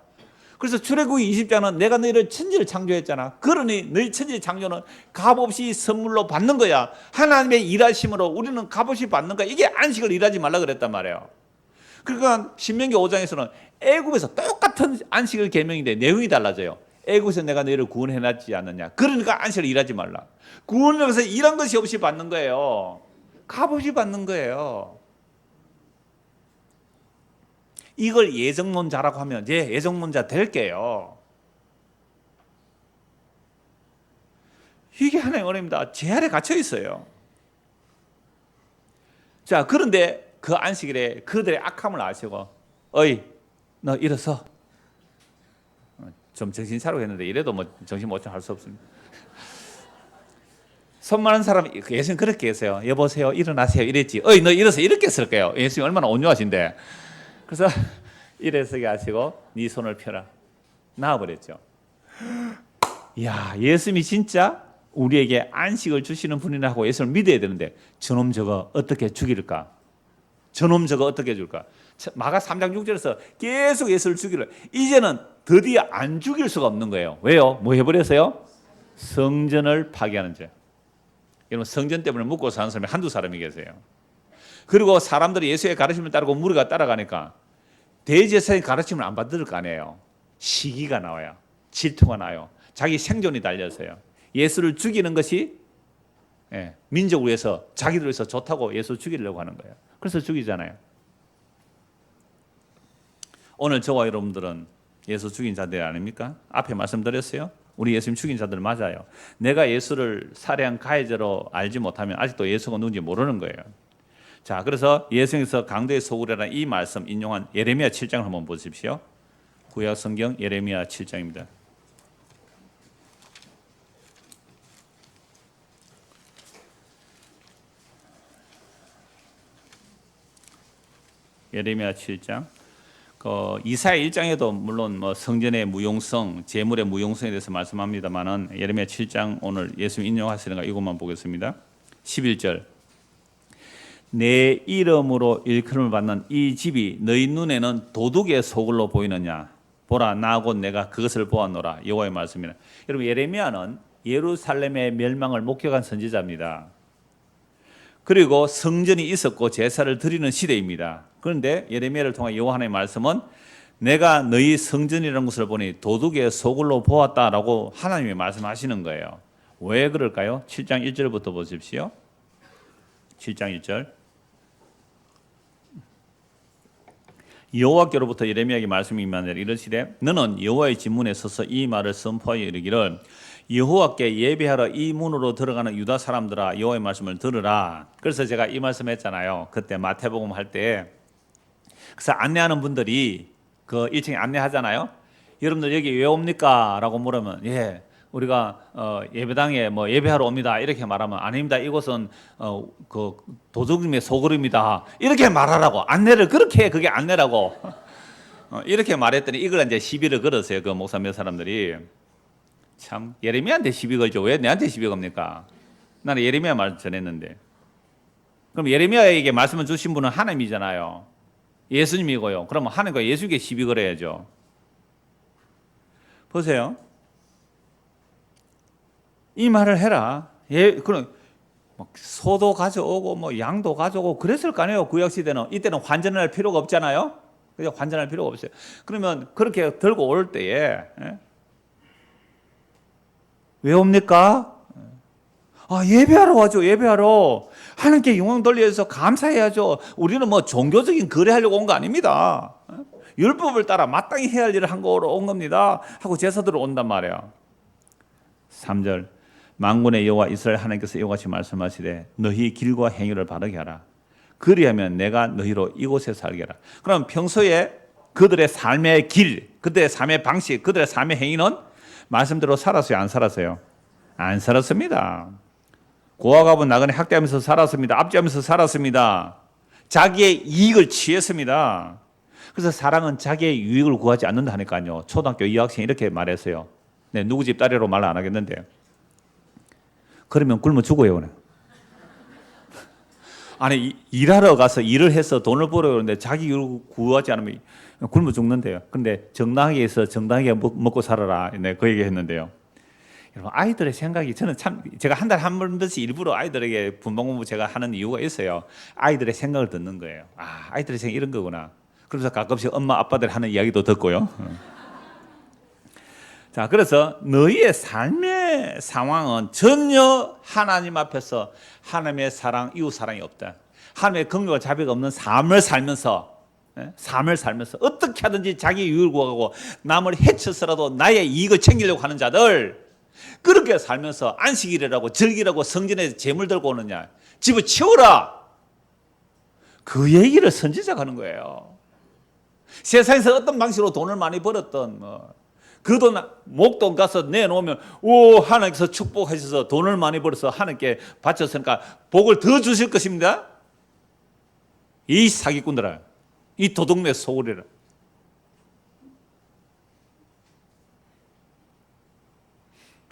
그래서 출애굽기 20장은 내가 너희를 천지를 창조했잖아. 그러니 너희 천지 창조는 값없이 선물로 받는 거야. 하나님의 일하심으로 우리는 값없이 받는 거야. 이게 안식을 일하지 말라 그랬단 말이에요. 그러니까 신명기 5장에서는 애굽에서 똑같은 안식일 계명인데 내용이 달라져요. 애굽에서 내가 너희를 구원해놨지 않느냐. 그러니까 안식을 일하지 말라. 구원을 해서 일한 것이 없이 받는 거예요. 값없이 받는 거예요. 이걸 예정론자라고 하면 이제 예정론자 될게요. 이게 하나님의 은혜입니다. 제 아래 갇혀 있어요. 자, 그런데 그 안식일에 그들의 악함을 아시고 어이 너 일어서 좀 정신 차리고 했는데 이래도 뭐 정신 못 차리고 할 수 없습니다. 손 많은 사람이 예수님 그렇게 했어요. 여보세요 일어나세요 이랬지. 어이 너 일어서 이렇게 했을 거예요. 예수님 얼마나 온유하신데. 그래서 일어서게 하시고 네 손을 펴라. 나와버렸죠. 이야, 예수님이 진짜 우리에게 안식을 주시는 분이라고 예수를 믿어야 되는데 저놈 저거 어떻게 죽일까? 저놈 저거 어떻게 줄까? 마가 3장 6절에서 계속 예수를 죽이려. 이제는 드디어 안 죽일 수가 없는 거예요. 왜요? 뭐 해버렸어요? 성전을 파괴하는 죄. 여러분 성전 때문에 묵고 사는 사람이 한두 사람이 계세요. 그리고 사람들이 예수의 가르침을 따르고 무리가 따라가니까 대제사장의 가르침을 안 받을 거 아니에요. 시기가 나와요. 질투가 나요. 자기 생존이 달려서요. 예수를 죽이는 것이 민족을 위해서 자기들 위해서 좋다고 예수 죽이려고 하는 거예요. 그래서 죽이잖아요. 오늘 저와 여러분들은 예수 죽인 자들 아닙니까? 앞에 말씀드렸어요. 우리 예수님 죽인 자들 맞아요. 내가 예수를 살해한 가해자로 알지 못하면 아직도 예수가 누군지 모르는 거예요. 자, 그래서 예수님께서 강도의 소굴이라는 이 말씀 인용한 예레미야 7장을 한번 보십시오. 구약 성경 예레미야 7장입니다. 예레미야 7장. 이사야 1장에도 물론 뭐 성전의 무용성, 재물의 무용성에 대해서 말씀합니다만은 예레미야 7장 오늘 예수님 인용하시는 거 이것만 보겠습니다. 11절. 내 이름으로 일컬음을 받는 이 집이 너희 눈에는 도둑의 소굴로 보이느냐? 보라, 나 곧 내가 그것을 보았노라. 여호와의 말씀이라. 여러분 예레미야는 예루살렘의 멸망을 목격한 선지자입니다. 그리고 성전이 있었고 제사를 드리는 시대입니다. 그런데 예레미야를 통한 여호와 하나님의 말씀은 내가 너희 성전이라는 것을 보니 도둑의 소굴로 보았다라고 하나님이 말씀하시는 거예요. 왜 그럴까요? 7장 1절부터 보십시오. 7장 1절. 여호와께로부터 예레미야에게 말씀이 임하니라. 이르시되 너는 여호와의 진문에 서서 이 말을 선포하여 이르기를 여호와께 예배하러 이 문으로 들어가는 유다 사람들아 여호와의 말씀을 들으라. 그래서 제가 이 말씀했잖아요. 그때 마태복음 할 때. 그래서 안내하는 분들이 그 1층에 안내하잖아요. 여러분들 여기 왜 옵니까? 라고 물으면 예, 우리가 예배당에 뭐 예배하러 옵니다. 이렇게 말하면 아닙니다. 이곳은 그 도둑님의 소굴입니다. 이렇게 말하라고. 안내를 그렇게 해. 그게 안내라고. 이렇게 말했더니 이걸 이제 시비를 걸었어요. 그 목사 몇 사람들이. 참 예레미야한테 시비 걸죠. 왜 내한테 시비 겁니까? 나는 예레미야 말 전했는데. 그럼 예레미야에게 말씀을 주신 분은 하나님이잖아요. 예수님이고요. 그러면 하나님과 예수께 시비 걸어야죠. 보세요. 이 말을 해라. 예, 그럼 소도 가져오고 뭐 양도 가져오고 그랬을 거 아니에요. 구약 시대는. 이때는 환전을 할 필요가 없잖아요. 그냥 환전할 필요가 없어요. 그러면 그렇게 들고 올 때에 왜 옵니까? 예배하러 와죠. 예배하러. 하나님께 영광 돌려서 감사해야죠. 우리는 뭐 종교적인 거래하려고 온 거 아닙니다. 율법을 따라 마땅히 해야 할 일을 한 거로 온 겁니다. 하고 제사들로 온단 말이에요. 3절 만군의 여호와 이스라엘 하나님께서 이와 같이 말씀하시되 너희 길과 행위를 바르게 하라. 그리하면 내가 너희로 이곳에 살게 하라. 그럼 평소에 그들의 삶의 길, 그들의 삶의 방식, 그들의 삶의 행위는 말씀대로 살았어요? 안 살았어요? 안 살았습니다. 고아갑은 나그네 학대하면서 살았습니다. 압제하면서 살았습니다. 자기의 이익을 취했습니다. 그래서 사랑은 자기의 유익을 구하지 않는다니까요. 초등학교 2학생이 이렇게 말했어요. 네, 누구 집 딸이라고 말 안 하겠는데. 그러면 굶어 죽어요. 아니 일하러 가서 일을 해서 돈을 벌어요. 그런데 자기 이익을 구하지 않으면 굶어 죽는데요. 그런데 정당하게 해서 정당하게 먹고 살아라. 네, 그 얘기 했는데요. 여러분 아이들의 생각이 저는 참 제가 한 달에 한 번씩 일부러 아이들에게 분방 공부 제가 하는 이유가 있어요. 아이들의 생각을 듣는 거예요. 아이들의 생각 이런 거구나. 그래서 가끔씩 엄마 아빠들 하는 이야기도 듣고요. 자, 그래서 너희의 삶의 상황은 전혀 하나님 앞에서 하나님의 사랑, 이웃 사랑이 없다. 하나님의 긍휼과 자비가 없는 삶을 살면서 어떻게 하든지 자기 유익을 구하고 남을 해쳐서라도 나의 이익을 챙기려고 하는 자들, 그렇게 살면서 안식일이라고 절기라고 성전에 재물 들고 오느냐, 집을 치워라. 그 얘기를 선지자가 하는 거예요. 세상에서 어떤 방식으로 돈을 많이 벌었던 그 돈 목돈 가서 내놓으면 하나님께서 축복하셔서 돈을 많이 벌어서 하나님께 바쳤으니까 복을 더 주실 것입니다. 이 사기꾼들아, 이 도둑네 소굴이라.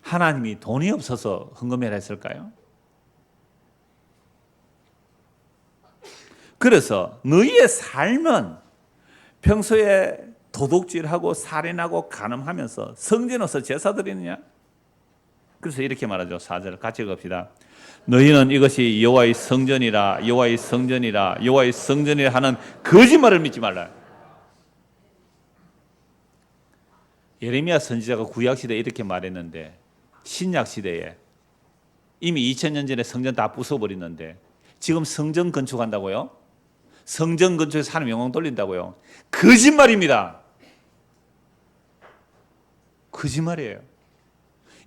하나님이 돈이 없어서 헌금해라 했을까요? 그래서 너희의 삶은 평소에 도둑질하고 살인하고 간음하면서 성전 와서 제사 드리느냐? 그래서 이렇게 말하죠. 4절 같이 읽읍시다. 너희는 이것이 여호와의 성전이라 여호와의 성전이라 여호와의 성전이라 하는 거짓말을 믿지 말라. 예레미야 선지자가 구약 시대에 이렇게 말했는데 신약 시대에 이미 2000년 전에 성전 다 부숴버리는데 지금 성전 건축한다고요? 성전 건축에서 하나님 영광 돌린다고요? 거짓말입니다. 거짓말이에요.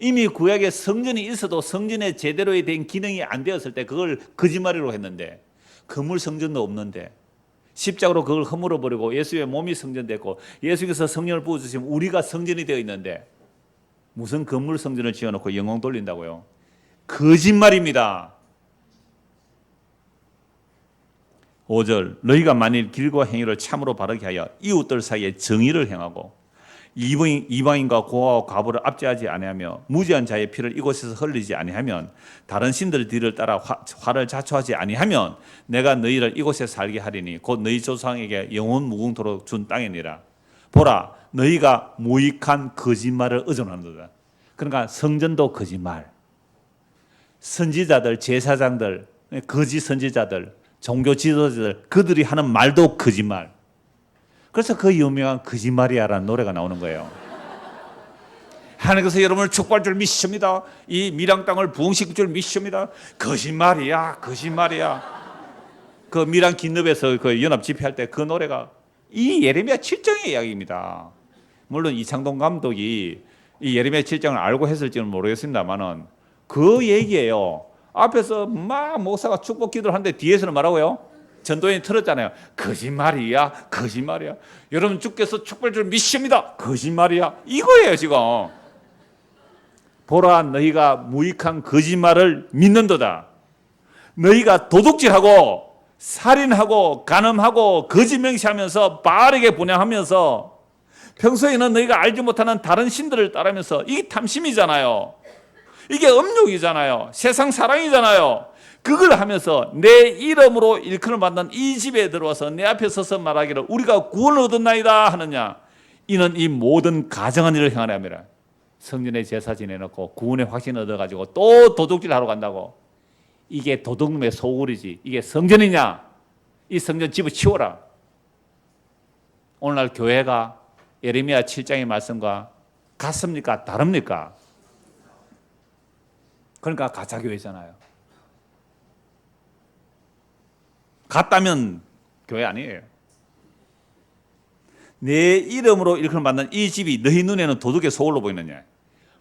이미 구약에 성전이 있어도 성전에 제대로 된 기능이 안 되었을 때 그걸 거짓말이라고 했는데, 건물 성전도 없는데 십자가로 그걸 허물어 버리고 예수의 몸이 성전됐고 예수께서 성령을 부어주시면 우리가 성전이 되어 있는데 무슨 건물 성전을 지어놓고 영광 돌린다고요? 거짓말입니다. 5절 너희가 만일 길과 행위를 참으로 바르게 하여 이웃들 사이에 정의를 행하고 이방인과 고아와 과부를 압제하지 아니하며 무지한 자의 피를 이곳에서 흘리지 아니하면 다른 신들 뒤를 따라 화를 자초하지 아니하면 내가 너희를 이곳에 살게 하리니 곧 너희 조상에게 영원 무궁토록 준 땅이니라. 보라 너희가 무익한 거짓말을 의존하는도다. 그러니까 성전도 거짓말, 선지자들, 제사장들, 거짓 선지자들, 종교 지도자들 그들이 하는 말도 거짓말. 그래서 그 유명한 거짓말이야라는 노래가 나오는 거예요. 하나님께서 여러분을 축복할 줄 믿습니다. 이 미랑 땅을 부흥시킬 줄 믿습니다. 거짓말이야, 거짓말이야. 그 미랑 긴급에서 그 연합 집회할 때 그 노래가 이 예레미야 7장의 이야기입니다. 물론 이창동 감독이 이 예레미야 7장을 알고 했을지는 모르겠습니다만은 그 얘기예요. 앞에서 막 목사가 축복 기도를 하는데 뒤에서는 뭐라고요? 전도연이 틀었잖아요. 거짓말이야, 거짓말이야. 여러분 주께서 축복을 줄 믿습니다. 거짓말이야. 이거예요 지금. 보라, 너희가 무익한 거짓말을 믿는도다. 너희가 도둑질하고 살인하고 간음하고 거짓 맹세하면서 바르게 분양하면서 평소에는 너희가 알지 못하는 다른 신들을 따르면서 이게 탐심이잖아요. 이게 음욕이잖아요. 세상 사랑이잖아요. 그걸 하면서 내 이름으로 일컬음 받는 이 집에 들어와서 내 앞에 서서 말하기를 우리가 구원을 얻었나이다 하느냐. 이는 이 모든 가정한 일을 행하려 함이라. 성전에 제사 지내놓고 구원의 확신을 얻어가지고 또 도둑질 하러 간다고. 이게 도둑놈의 소굴이지. 이게 성전이냐? 이 성전 집어치워라. 오늘날 교회가 예레미야 7장의 말씀과 같습니까? 다릅니까? 그러니까 가짜교회잖아요. 같다면 교회 아니에요. 내 이름으로 일컬음 받는 이 집이 너희 눈에는 도둑의 소굴로 보이느냐.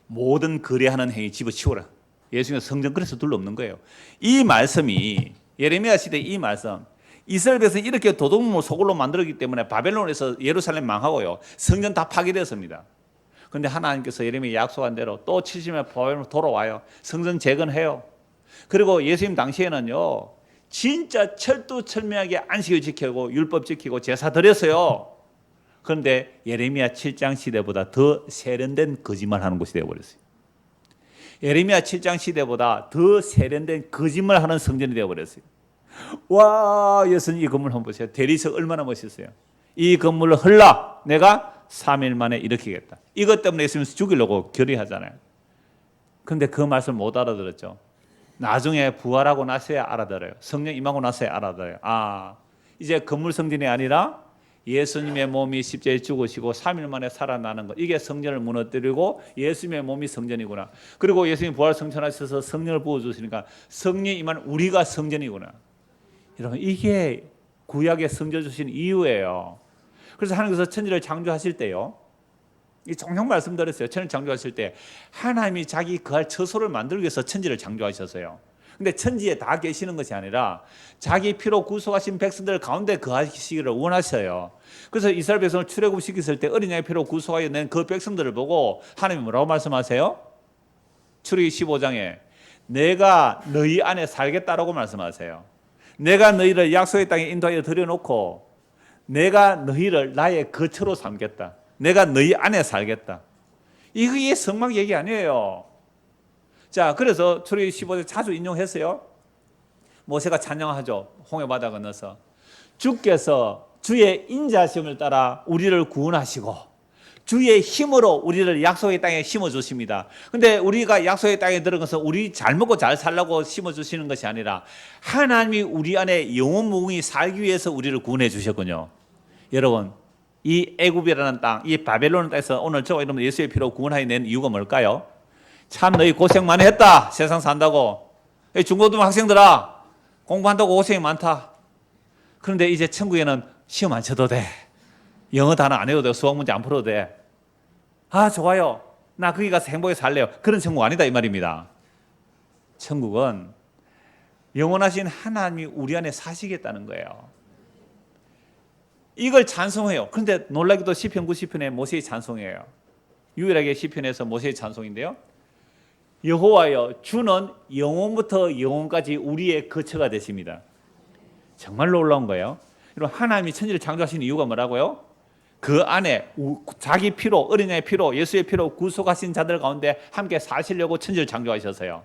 모든 거래하는 행위 집어치워라. 예수님은 성전 그래서 둘러없는 거예요. 이 말씀이 예레미야 시대 이 말씀 이스라엘 백성이 이렇게 도둑놈을 소굴로 만들었기 때문에 바벨론에서 예루살렘 망하고요. 성전 다 파괴되었습니다. 그런데 하나님께서 예레미야 약속한 대로 또 70년 바벨론으로 돌아와요. 성전 재건해요. 그리고 예수님 당시에는요. 진짜 철두철미하게 안식을 지키고 율법 지키고 제사 드렸어요. 그런데 예레미야 7장 시대보다 더 세련된 거짓말하는 곳이 되어버렸어요. 예레미야 7장 시대보다 더 세련된 거짓말하는 성전이 되어버렸어요. 와, 예수님 이 건물 한번 보세요. 대리석 얼마나 멋있어요. 이 건물을 헐라 내가 3일 만에 일으키겠다. 이것 때문에 예수님 죽이려고 결의하잖아요. 그런데 그 말씀을 못 알아들었죠. 나중에 부활하고 나서야 알아들어요. 성령 임하고 나서야 알아들어요. 아, 이제 건물 성전이 아니라 예수님의 몸이 십자가에 죽으시고 3일 만에 살아나는 것. 이게 성전을 무너뜨리고 예수님의 몸이 성전이구나. 그리고 예수님 부활 성천하셔서 성령을 부어주시니까 성령이 임한 우리가 성전이구나. 여러분 이게 구약에 성전 주신 이유예요. 그래서 하나님께서 천지를 창조하실 때요. 이 종종 말씀드렸어요. 천지를 창조하실 때 하나님이 자기 거할 처소를 만들기 위해서 천지를 창조하셨어요. 근데 천지에 다 계시는 것이 아니라 자기 피로 구속하신 백성들 가운데 거하시기를 원하셔요. 그래서 이스라엘 백성을 출애굽시켰을 때 어린 양의 피로 구속하여 낸 그 백성들을 보고 하나님이 뭐라고 말씀하세요? 출애굽기 15장에 내가 너희 안에 살겠다라고 말씀하세요. 내가 너희를 약속의 땅에 인도하여 들여놓고 내가 너희를 나의 거처로 삼겠다. 내가 너희 안에 살겠다. 이게 성막 얘기 아니에요. 자, 그래서 출애굽기 15장 자주 인용했어요. 모세가 찬양하죠. 홍해 바다 건너서 주께서 주의 인자하심을 따라 우리를 구원하시고 주의 힘으로 우리를 약속의 땅에 심어주십니다. 근데 우리가 약속의 땅에 들어가서 우리 잘 먹고 잘 살라고 심어주시는 것이 아니라 하나님이 우리 안에 영원무궁히 살기 위해서 우리를 구원해 주셨군요. 여러분 이 애굽이라는 땅, 이 바벨론 땅에서 오늘 저와 여러분 예수의 피로 구원하여 낸 이유가 뭘까요? 참 너희 고생 많이 했다. 세상 산다고. 중고등 학생들아 공부한다고 고생이 많다. 그런데 이제 천국에는 시험 안 쳐도 돼. 영어 단어 안 해도 돼. 수학 문제 안 풀어도 돼. 아 좋아요. 나 거기 가서 행복하게 살래요. 그런 천국 아니다 이 말입니다. 천국은 영원하신 하나님이 우리 안에 사시겠다는 거예요. 이걸 찬송해요. 그런데 놀라기도 시편 90편에 모세의 찬송이에요. 유일하게 시편에서 모세의 찬송인데요. 여호와여 주는 영원부터 영원까지 우리의 거처가 되십니다. 정말 놀라운 거예요. 여러분 하나님이 천지를 창조하신 이유가 뭐라고요? 그 안에 자기 피로 어린 양의 피로 예수의 피로 구속하신 자들 가운데 함께 사시려고 천지를 창조하셨어요.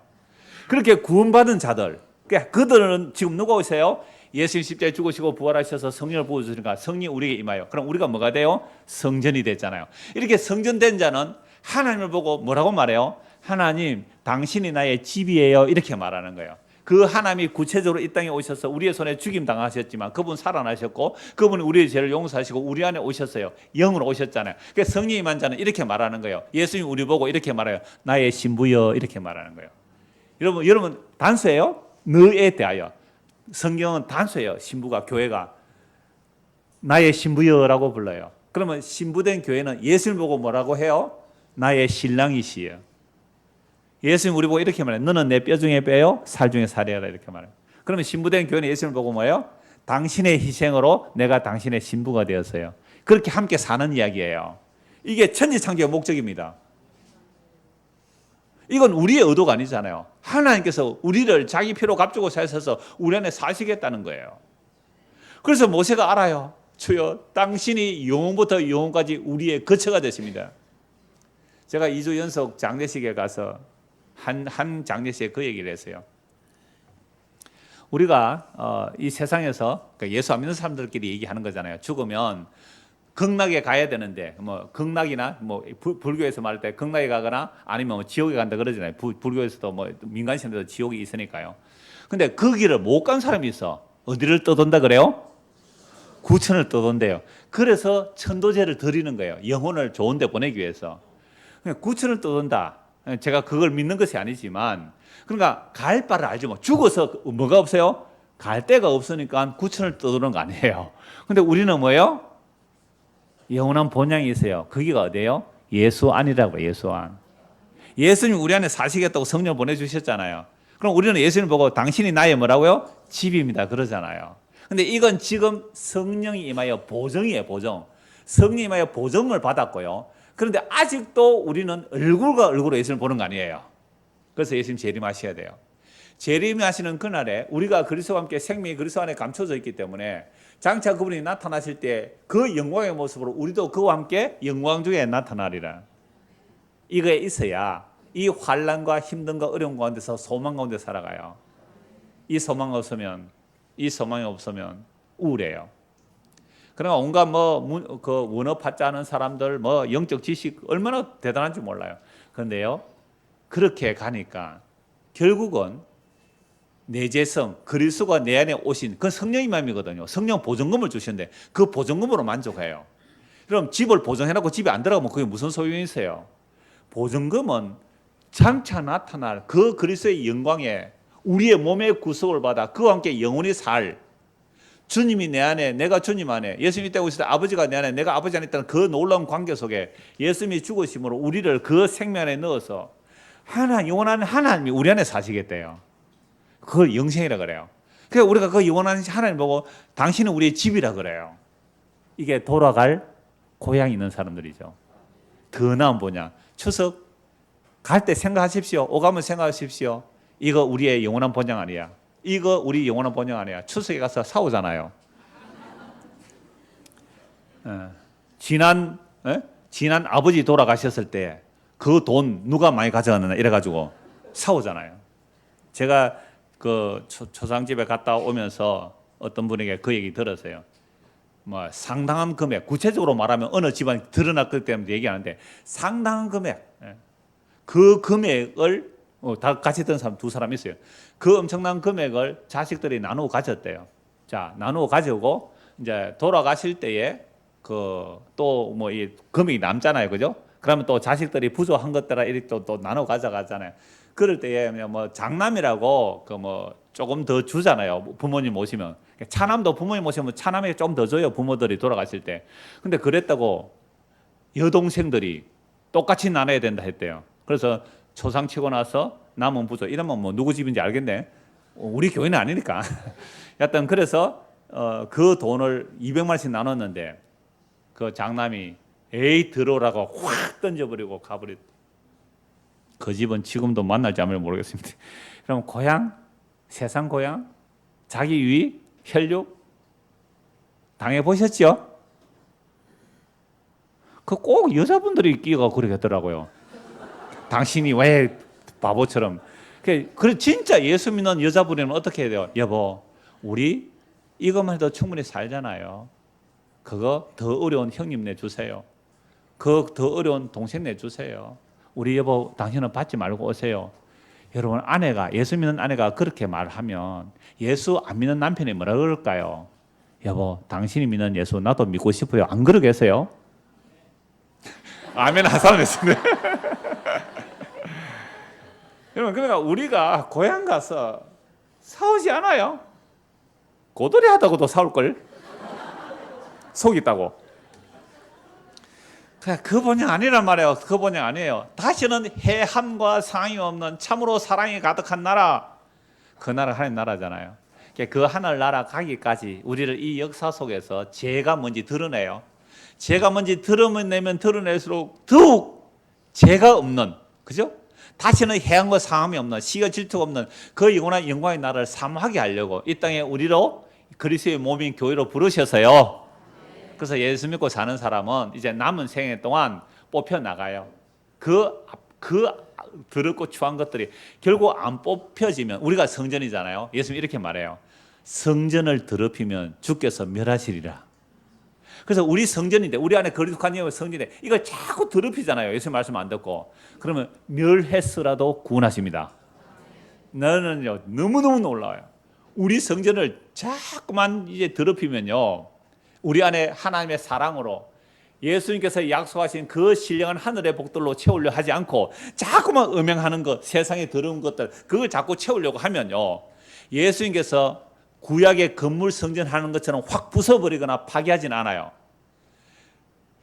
그렇게 구원받은 자들 그러니까 그들은 지금 누가 오세요? 예수님 십자가에 죽으시고 부활하셔서 성령을 부어주시니까 성령이 우리에게 임하여 그럼 우리가 뭐가 돼요? 성전이 됐잖아요. 이렇게 성전된 자는 하나님을 보고 뭐라고 말해요? 하나님 당신이 나의 집이에요 이렇게 말하는 거예요. 그 하나님이 구체적으로 이 땅에 오셔서 우리의 손에 죽임 당하셨지만 그분 살아나셨고 그분이 우리의 죄를 용서하시고 우리 안에 오셨어요. 영으로 오셨잖아요. 그래서 성령이 임한 자는 이렇게 말하는 거예요. 예수님 우리 보고 이렇게 말해요. 나의 신부여 이렇게 말하는 거예요. 여러분 단수예요? 너에 대하여. 성경은 단수예요. 신부가 교회가 나의 신부여라고 불러요. 그러면 신부된 교회는 예수를 보고 뭐라고 해요? 나의 신랑이시여. 예수님 우리 보고 이렇게 말해요. 너는 내 뼈 중에 뼈요, 살 중에 살이라 이렇게 말해요. 그러면 신부된 교회는 예수님을 보고 뭐예요? 당신의 희생으로 내가 당신의 신부가 되었어요. 그렇게 함께 사는 이야기예요. 이게 천지창조의 목적입니다. 이건 우리의 의도가 아니잖아요. 하나님께서 우리를 자기 피로 값주고 사셔서 우리 안에 사시겠다는 거예요. 그래서 모세가 알아요. 주여, 당신이 영원부터 영원까지 우리의 거처가 되십니다. 제가 2주 연속 장례식에 가서 한 장례식에 그 얘기를 했어요. 우리가 이 세상에서 예수 안 믿는 사람들끼리 얘기하는 거잖아요. 죽으면 극락에 가야 되는데 뭐 극락이나 뭐 불교에서 말할 때 극락에 가거나 아니면 뭐 지옥에 간다 그러잖아요. 불교에서도 뭐 민간신에도 지옥이 있으니까요. 근데 그 길을 못 간 사람이 있어. 어디를 떠돈다 그래요? 구천을 떠돈대요. 그래서 천도제를 드리는 거예요. 영혼을 좋은 데 보내기 위해서. 구천을 떠돈다. 제가 그걸 믿는 것이 아니지만, 그러니까 갈 바를 알죠. 뭐 죽어서 뭐가 없어요? 갈 데가 없으니까 구천을 떠도는 거 아니에요. 근데 우리는 뭐예요? 영원한 본향이 있어요. 거기가 어디예요? 예수 안이라고. 예수 안. 예수님 우리 안에 사시겠다고 성령 보내주셨잖아요. 그럼 우리는 예수님 보고 당신이 나의 뭐라고요? 집입니다 그러잖아요. 근데 이건 지금 성령이 임하여 보정이에요. 보정. 성령이 임하여 보정을 받았고요. 그런데 아직도 우리는 얼굴과 얼굴로 예수님을 보는 거 아니에요. 그래서 예수님 재림하셔야 돼요. 재림하시는 그날에 우리가 그리스도와 함께 생명이 그리스도 안에 감춰져 있기 때문에 장차 그분이 나타나실 때 그 영광의 모습으로 우리도 그와 함께 영광 중에 나타나리라. 이거에 있어야 이 환난과 힘든과 어려운 가운데서 소망 가운데 살아가요. 이 소망이 없으면 우울해요. 그러나 온갖 그 원어 파자하는 사람들 영적 지식 얼마나 대단한지 몰라요. 그런데요, 그렇게 가니까 결국은 내재성, 그리스도가 내 안에 오신 그 성령의 마음이거든요. 성령 보증금을 주시는데 그 보증금으로 만족해요. 그럼 집을 보증해놓고 집에 안 들어가면 그게 무슨 소용이 있어요? 보증금은 장차 나타날 그 그리스도의 영광에 우리의 몸의 구속을 받아 그와 함께 영원히 살 주님이 내 안에, 내가 주님 안에, 예수님이 때고 있을 때 아버지가 내 안에, 내가 아버지 안에 있다는 그 놀라운 관계 속에 예수님이 죽으심으로 우리를 그 생명 안에 넣어서 영원한 하나님이 우리 안에 사시겠대요. 그걸 영생이라 그래요. 그래서 우리가 그 영원한 하나님 보고 당신은 우리의 집이라 그래요. 이게 돌아갈 고향이 있는 사람들이죠. 더 나은 뭐냐? 추석 갈 때 생각하십시오. 오가면 생각하십시오. 이거 우리의 영원한 본향 아니야. 이거 우리 영원한 본향 아니야. 추석에 가서 싸우잖아요. 지난 아버지 돌아가셨을 때 그 돈 누가 많이 가져갔느냐 이래가지고 싸우잖아요. 제가 그 초상집에 갔다 오면서 어떤 분에게 그 얘기 들었어요. 뭐 상당한 금액, 구체적으로 말하면 어느 집안이 드러났기 때문에 얘기하는데 상당한 금액, 그 금액을 다 같이 있던 사람 두 사람 있어요. 그 엄청난 금액을 자식들이 나누어 가졌대요. 자, 나누어 가지고 이제 돌아가실 때에 그 또 뭐 이 금액이 남잖아요, 그죠? 그러면 또 자식들이 부족한 것들아 이렇게 또 나눠 가져가잖아요. 그럴 때에 뭐 장남이라고 그 뭐 조금 더 주잖아요. 부모님 오시면 차남도 부모님 오시면 차남에게 좀 더 줘요. 부모들이 돌아가실 때. 근데 그랬다고 여동생들이 똑같이 나눠야 된다 했대요. 그래서 초상 치고 나서 남은 부족 이러면 뭐 누구 집인지 알겠네. 우리 교회는 아니니까. 여튼 그래서 그 돈을 200만 원씩 나눴는데 그 장남이 에이 들어오라고 확 던져버리고 가버렸. 그 집은 지금도 만날지 안 모르겠습니다. 그럼 고향, 세상 고향, 자기 유익, 혈육 당해 보셨죠? 그 꼭 여자분들이 끼가 그러겠더라고요. 당신이 왜 바보처럼? 그래 진짜 예수 믿는 여자분이면 어떻게 해야 돼요? 여보, 우리 이것만 해도 충분히 살잖아요. 그거 더 어려운 형님 내주세요. 그 더 어려운 동생 내주세요. 우리 여보 당신은 받지 말고 오세요. 여러분 아내가 예수 믿는 아내가 그렇게 말하면 예수 안 믿는 남편이 뭐라 그럴까요? 여보 당신이 믿는 예수 나도 믿고 싶어요. 안 그러겠어요? 아멘 한 사람 있습니다. 여러분 그러니까 우리가 고향 가서 싸우지 않아요. 고돌이 하다고도 싸울걸. 속 있다고. 그 본향 아니란 말이에요. 그 본향 아니에요. 다시는 해함과 상이 없는 참으로 사랑이 가득한 나라, 그 나라 하나님 나라잖아요. 그 하늘 나라 가기까지 우리를 이 역사 속에서 죄가 뭔지 드러내요. 죄가 뭔지 드러내면 드러낼수록 더욱 죄가 없는, 그죠? 다시는 해함과 상함이 없는, 시가 질투가 없는 그 영원한 영광의 나라를 사모하게 하려고 이 땅에 우리로 그리스도의 몸인 교회로 부르셔서요. 그래서 예수 믿고 사는 사람은 이제 남은 생애 동안 뽑혀 나가요. 그 더럽고 추한 것들이 결국 안 뽑혀지면, 우리가 성전이잖아요. 예수님 이렇게 말해요. 성전을 더럽히면 주께서 멸하시리라. 그래서 우리 성전인데, 우리 안에 거룩한 영의 성전인데 이걸 자꾸 더럽히잖아요. 예수님 말씀 안 듣고. 그러면 멸했으라도 구원하십니다. 나는요 너무너무 놀라워요. 우리 성전을 자꾸만 이제 더럽히면요, 우리 안에 하나님의 사랑으로 예수님께서 약속하신 그 신령한 하늘의 복들로 채우려 하지 않고 자꾸만 음행하는 것, 세상의 더러운 것들, 그걸 자꾸 채우려고 하면요, 예수님께서 구약의 건물 성전 하는 것처럼 확 부숴버리거나 파괴하진 않아요.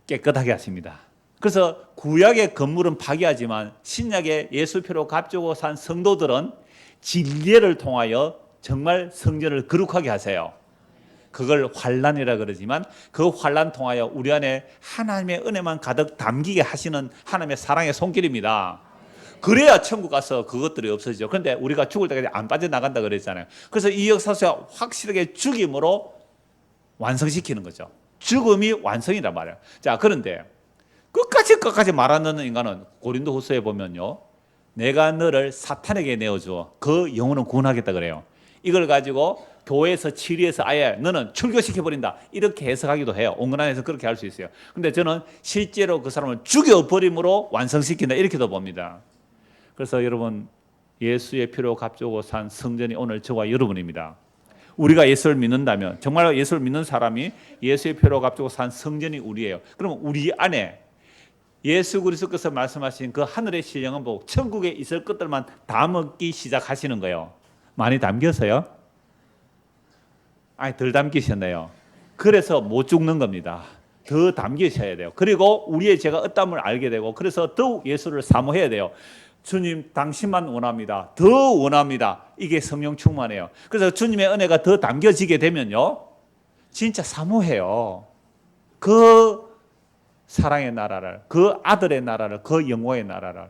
깨끗하게 하십니다. 그래서 구약의 건물은 파괴하지만 신약의 예수 피로 값주고 산 성도들은 진리를 통하여 정말 성전을 거룩하게 하세요. 그걸 환란이라 그러지만 그 환란 통하여 우리 안에 하나님의 은혜만 가득 담기게 하시는 하나님의 사랑의 손길입니다. 그래야 천국 가서 그것들이 없어지죠. 그런데 우리가 죽을 때까지 안 빠져나간다 그랬잖아요. 그래서 이 역사에서 확실하게 죽임으로 완성시키는 거죠. 죽음이 완성이란 말이에요. 자, 그런데 끝까지 말 안 듣는 인간은 고린도후서에 보면요, 내가 너를 사탄에게 내어주어 그 영혼은 구원하겠다 그래요. 이걸 가지고 교회에서 치리해서 아예 너는 출교시켜버린다 이렇게 해석하기도 해요. 온건안에서 그렇게 할 수 있어요. 근데 저는 실제로 그 사람을 죽여버림으로 완성시킨다 이렇게도 봅니다. 그래서 여러분, 예수의 피로 값주고 산 성전이 오늘 저와 여러분입니다. 우리가 예수를 믿는다면, 정말 예수를 믿는 사람이 예수의 피로 값주고 산 성전이 우리예요. 그러면 우리 안에 예수 그리스도께서 말씀하신 그 하늘의 신령한 복, 천국에 있을 것들만 담기 시작하시는 거예요. 많이 담겨서요? 아니, 덜 담기셨네요. 그래서 못 죽는 겁니다. 더 담기셔야 돼요. 그리고 우리의 죄가 어떠함을 알게 되고, 그래서 더욱 예수를 사모해야 돼요. 주님 당신만 원합니다. 더 원합니다. 이게 성령 충만해요. 그래서 주님의 은혜가 더 담겨지게 되면요, 진짜 사모해요. 그 사랑의 나라를, 그 아들의 나라를, 그 영광의 나라를.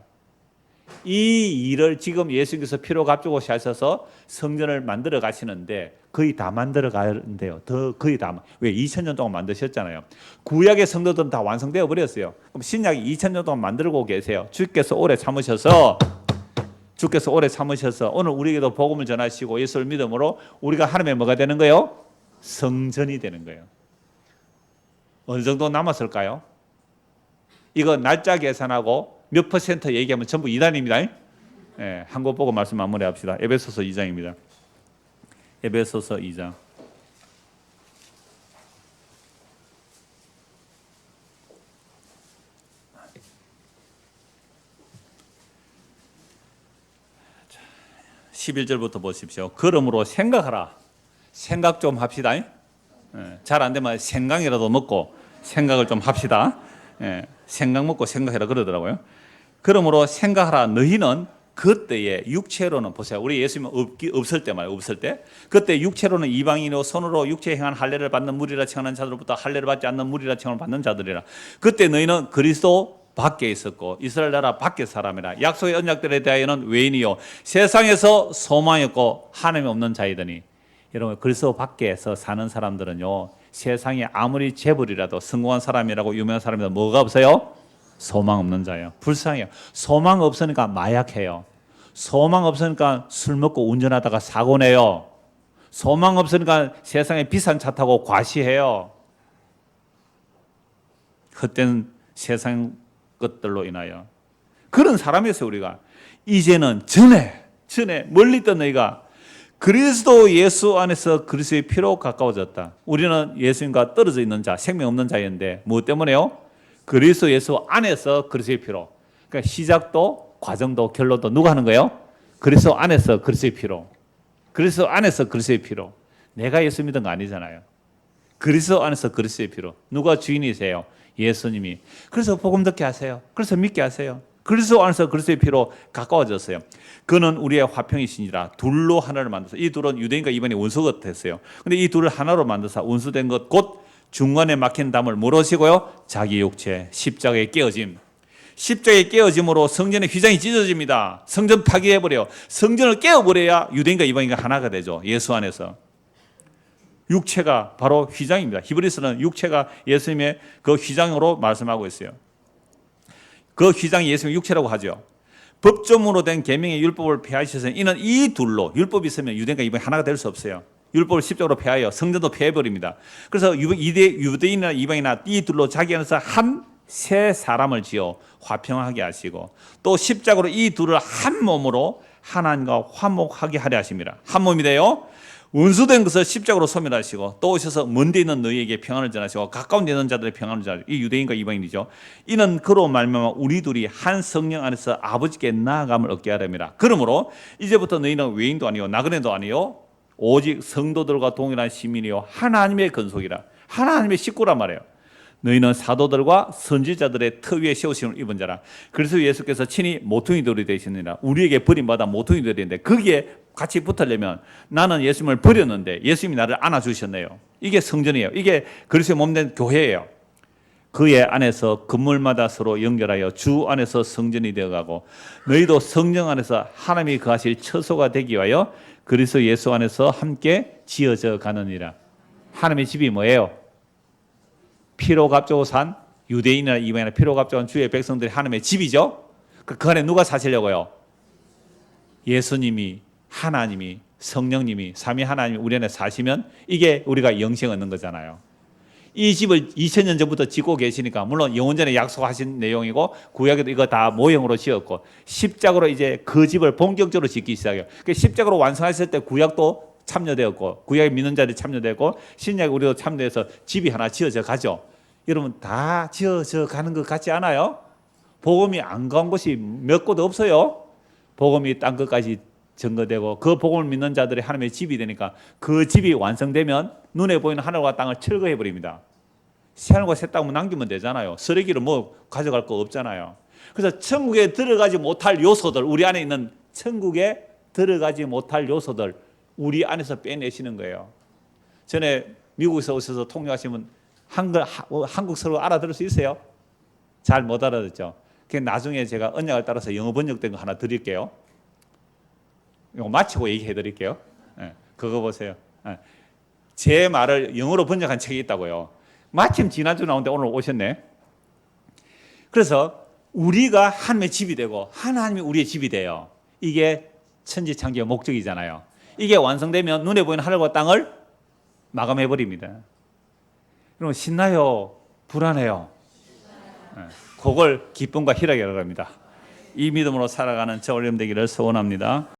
이 일을 지금 예수님께서 피로 값주고 하셔서 성전을 만들어 가시는데 거의 다 만들어 가는데요. 더 거의 다. 왜 2000년 동안 만드셨잖아요. 구약의 성도들은 다 완성되어 버렸어요. 그럼 신약이 2000년 동안 만들고 계세요. 주께서 오래 참으셔서 오늘 우리에게도 복음을 전하시고 예수를 믿음으로 우리가 하나님의 뭐가 되는 거예요? 성전이 되는 거예요. 어느 정도 남았을까요? 이거 날짜 계산하고 몇 퍼센트 얘기하면 전부 이단입니다. 네, 한 것 보고 말씀 마무리합시다. 에베소서 2장입니다. 에베소서 2장. 자, 11절부터 보십시오. 그러므로 생각하라. 생각 좀 합시다. 잘 안 되면 생강이라도 먹고 생각을 좀 합시다. 생각 먹고 생각해라 그러더라고요. 그러므로 생각하라. 너희는 그때에 육체로는, 보세요, 우리 예수님 없을 때 말이에요. 없을 때 그때 육체로는 이방인으로 손으로 육체에 행한 할례를 받는 무리라 칭하는 자들로부터 할례를 받지 않는 무리라 칭을 받는 자들이라. 그때 너희는 그리스도 밖에 있었고 이스라엘 나라 밖의 사람이라. 약속의 언약들에 대하여는 외인이요 세상에서 소망이 없고 하나님이 없는 자이더니. 여러분, 그리스도 밖에서 사는 사람들은요, 세상에 아무리 재벌이라도 성공한 사람이라고 유명한 사람이라도 뭐가 없어요? 소망 없는 자예요. 불쌍해요. 소망 없으니까 마약해요. 소망 없으니까 술 먹고 운전하다가 사고 내요. 소망 없으니까 세상에 비싼 차 타고 과시해요. 헛된 세상 것들로 인하여. 그런 사람이었어요. 우리가 이제는 전에 멀리 있던 너희가 그리스도 예수 안에서 그리스도의 피로 가까워졌다. 우리는 예수님과 떨어져 있는 자, 생명 없는 자였는데 무엇 때문에요? 그리스도 예수 안에서 그리스도의 피로. 그러니까 시작도 과정도 결론도 누가 하는 거예요? 그리스도 안에서 그리스도의 피로. 그리스도 안에서 그리스도의 피로. 내가 예수 믿은 거 아니잖아요. 그리스도 안에서 그리스도의 피로. 누가 주인이세요? 예수님이. 그래서 복음 듣게 하세요. 그래서 믿게 하세요. 그리스도 안에서 그리스도의 피로 가까워졌어요. 그는 우리의 화평이시니라. 둘로 하나를 만들어서, 이 둘은 유대인과 이방인의 원수가 됐어요. 근데 이 둘을 하나로 만들어서 원수된 것 곧 중간에 막힌 담을 모르시고요, 자기 육체 십자가에 깨어짐. 십자가에 깨어짐으로 성전의 휘장이 찢어집니다. 성전 파괴해버려요. 성전을 깨어버려야 유대인과 이방인과 하나가 되죠. 예수 안에서. 육체가 바로 휘장입니다. 히브리서는 육체가 예수님의 그 휘장으로 말씀하고 있어요. 그 휘장이 예수님의 육체라고 하죠. 법조문으로 된 계명의 율법을 폐하셔서 이는 이 둘로, 율법이 있으면 유대인과 이방인 하나가 될 수 없어요. 율법을 십자가로 폐하여 성전도 폐해버립니다. 그래서 유대인이나 이방인이나 이 둘로 자기 안에서 한 새 사람을 지어 화평하게 하시고, 또 십자가로 이 둘을 한 몸으로 하나님과 화목하게 하려 하십니다. 한 몸이 돼요. 원수된 것을 십자가로 소멸하시고, 또 오셔서 먼데 있는 너희에게 평안을 전하시고 가까운 데 있는 자들의 평안을 전하시고, 이 유대인과 이방인이죠. 이는 그로 말미암아 우리 둘이 한 성령 안에서 아버지께 나아감을 얻게 하렵니다. 그러므로 이제부터 너희는 외인도 아니요 나그네도 아니요 오직 성도들과 동일한 시민이요 하나님의 건속이라. 하나님의 식구란 말이에요. 너희는 사도들과 선지자들의 터 위에 세우심을 입은 자라. 그래서 예수께서 친히 모퉁이돌이 되시느니라. 우리에게 버림받아 모퉁이돌인데 거기에 같이 붙으려면 나는 예수님을 버렸는데 예수님이 나를 안아주셨네요. 이게 성전이에요. 이게 그리스도의 몸된 교회예요. 그의 안에서 건물마다 서로 연결하여 주 안에서 성전이 되어가고, 너희도 성령 안에서 하나님이 거하실 처소가 되기 위하여 그리스도 예수 안에서 함께 지어져 가느니라. 하나님의 집이 뭐예요? 피로 값주고 산 유대인이나 이방인이나 피로 값주고 산 주의 백성들이 하나님의 집이죠. 그 안에 누가 사시려고요? 예수님이, 하나님이, 성령님이, 삼위 하나님이 우리 안에 사시면 이게 우리가 영생 얻는 거잖아요. 이 집을 2000년 전부터 짓고 계시니까, 물론 영원전에 약속하신 내용이고 구약에도 이거 다 모형으로 지었고, 십자가로 이제 그 집을 본격적으로 짓기 시작해요. 그 십자가로 완성했을 때 구약도 참여되었고, 구약에 믿는 자들이 참여되고, 신약에 우리도 참여해서 집이 하나 지어져 가죠. 여러분, 다 지어져 가는 것 같지 않아요? 복음이 안 간 곳이 몇 곳 없어요. 복음이 땅 끝까지 증거되고, 그 복음을 믿는 자들이 하나님의 집이 되니까 그 집이 완성되면 눈에 보이는 하늘과 땅을 철거해 버립니다. 새하늘과 새 땅을 남기면 되잖아요. 쓰레기를 뭐 가져갈 거 없잖아요. 그래서 천국에 들어가지 못할 요소들, 우리 안에 있는 천국에 들어가지 못할 요소들 우리 안에서 빼내시는 거예요. 전에 미국에서 오셔서 통역하시면 한국 서로 알아들을 수 있어요? 잘 못 알아듣죠. 나중에 제가 언약을 따라서 영어 번역된 거 하나 드릴게요. 이거 마치고 얘기해 드릴게요. 네, 그거 보세요. 네. 제 말을 영어로 번역한 책이 있다고요. 마침 지난주 나온데 오늘 오셨네. 그래서 우리가 하나님의 집이 되고 하나님이 우리의 집이 돼요. 이게 천지창조의 목적이잖아요. 이게 완성되면 눈에 보이는 하늘과 땅을 마감해 버립니다. 그럼 신나요? 불안해요? 네, 그걸 기쁨과 희락이라고 합니다. 이 믿음으로 살아가는 저 올림 되기를 소원합니다.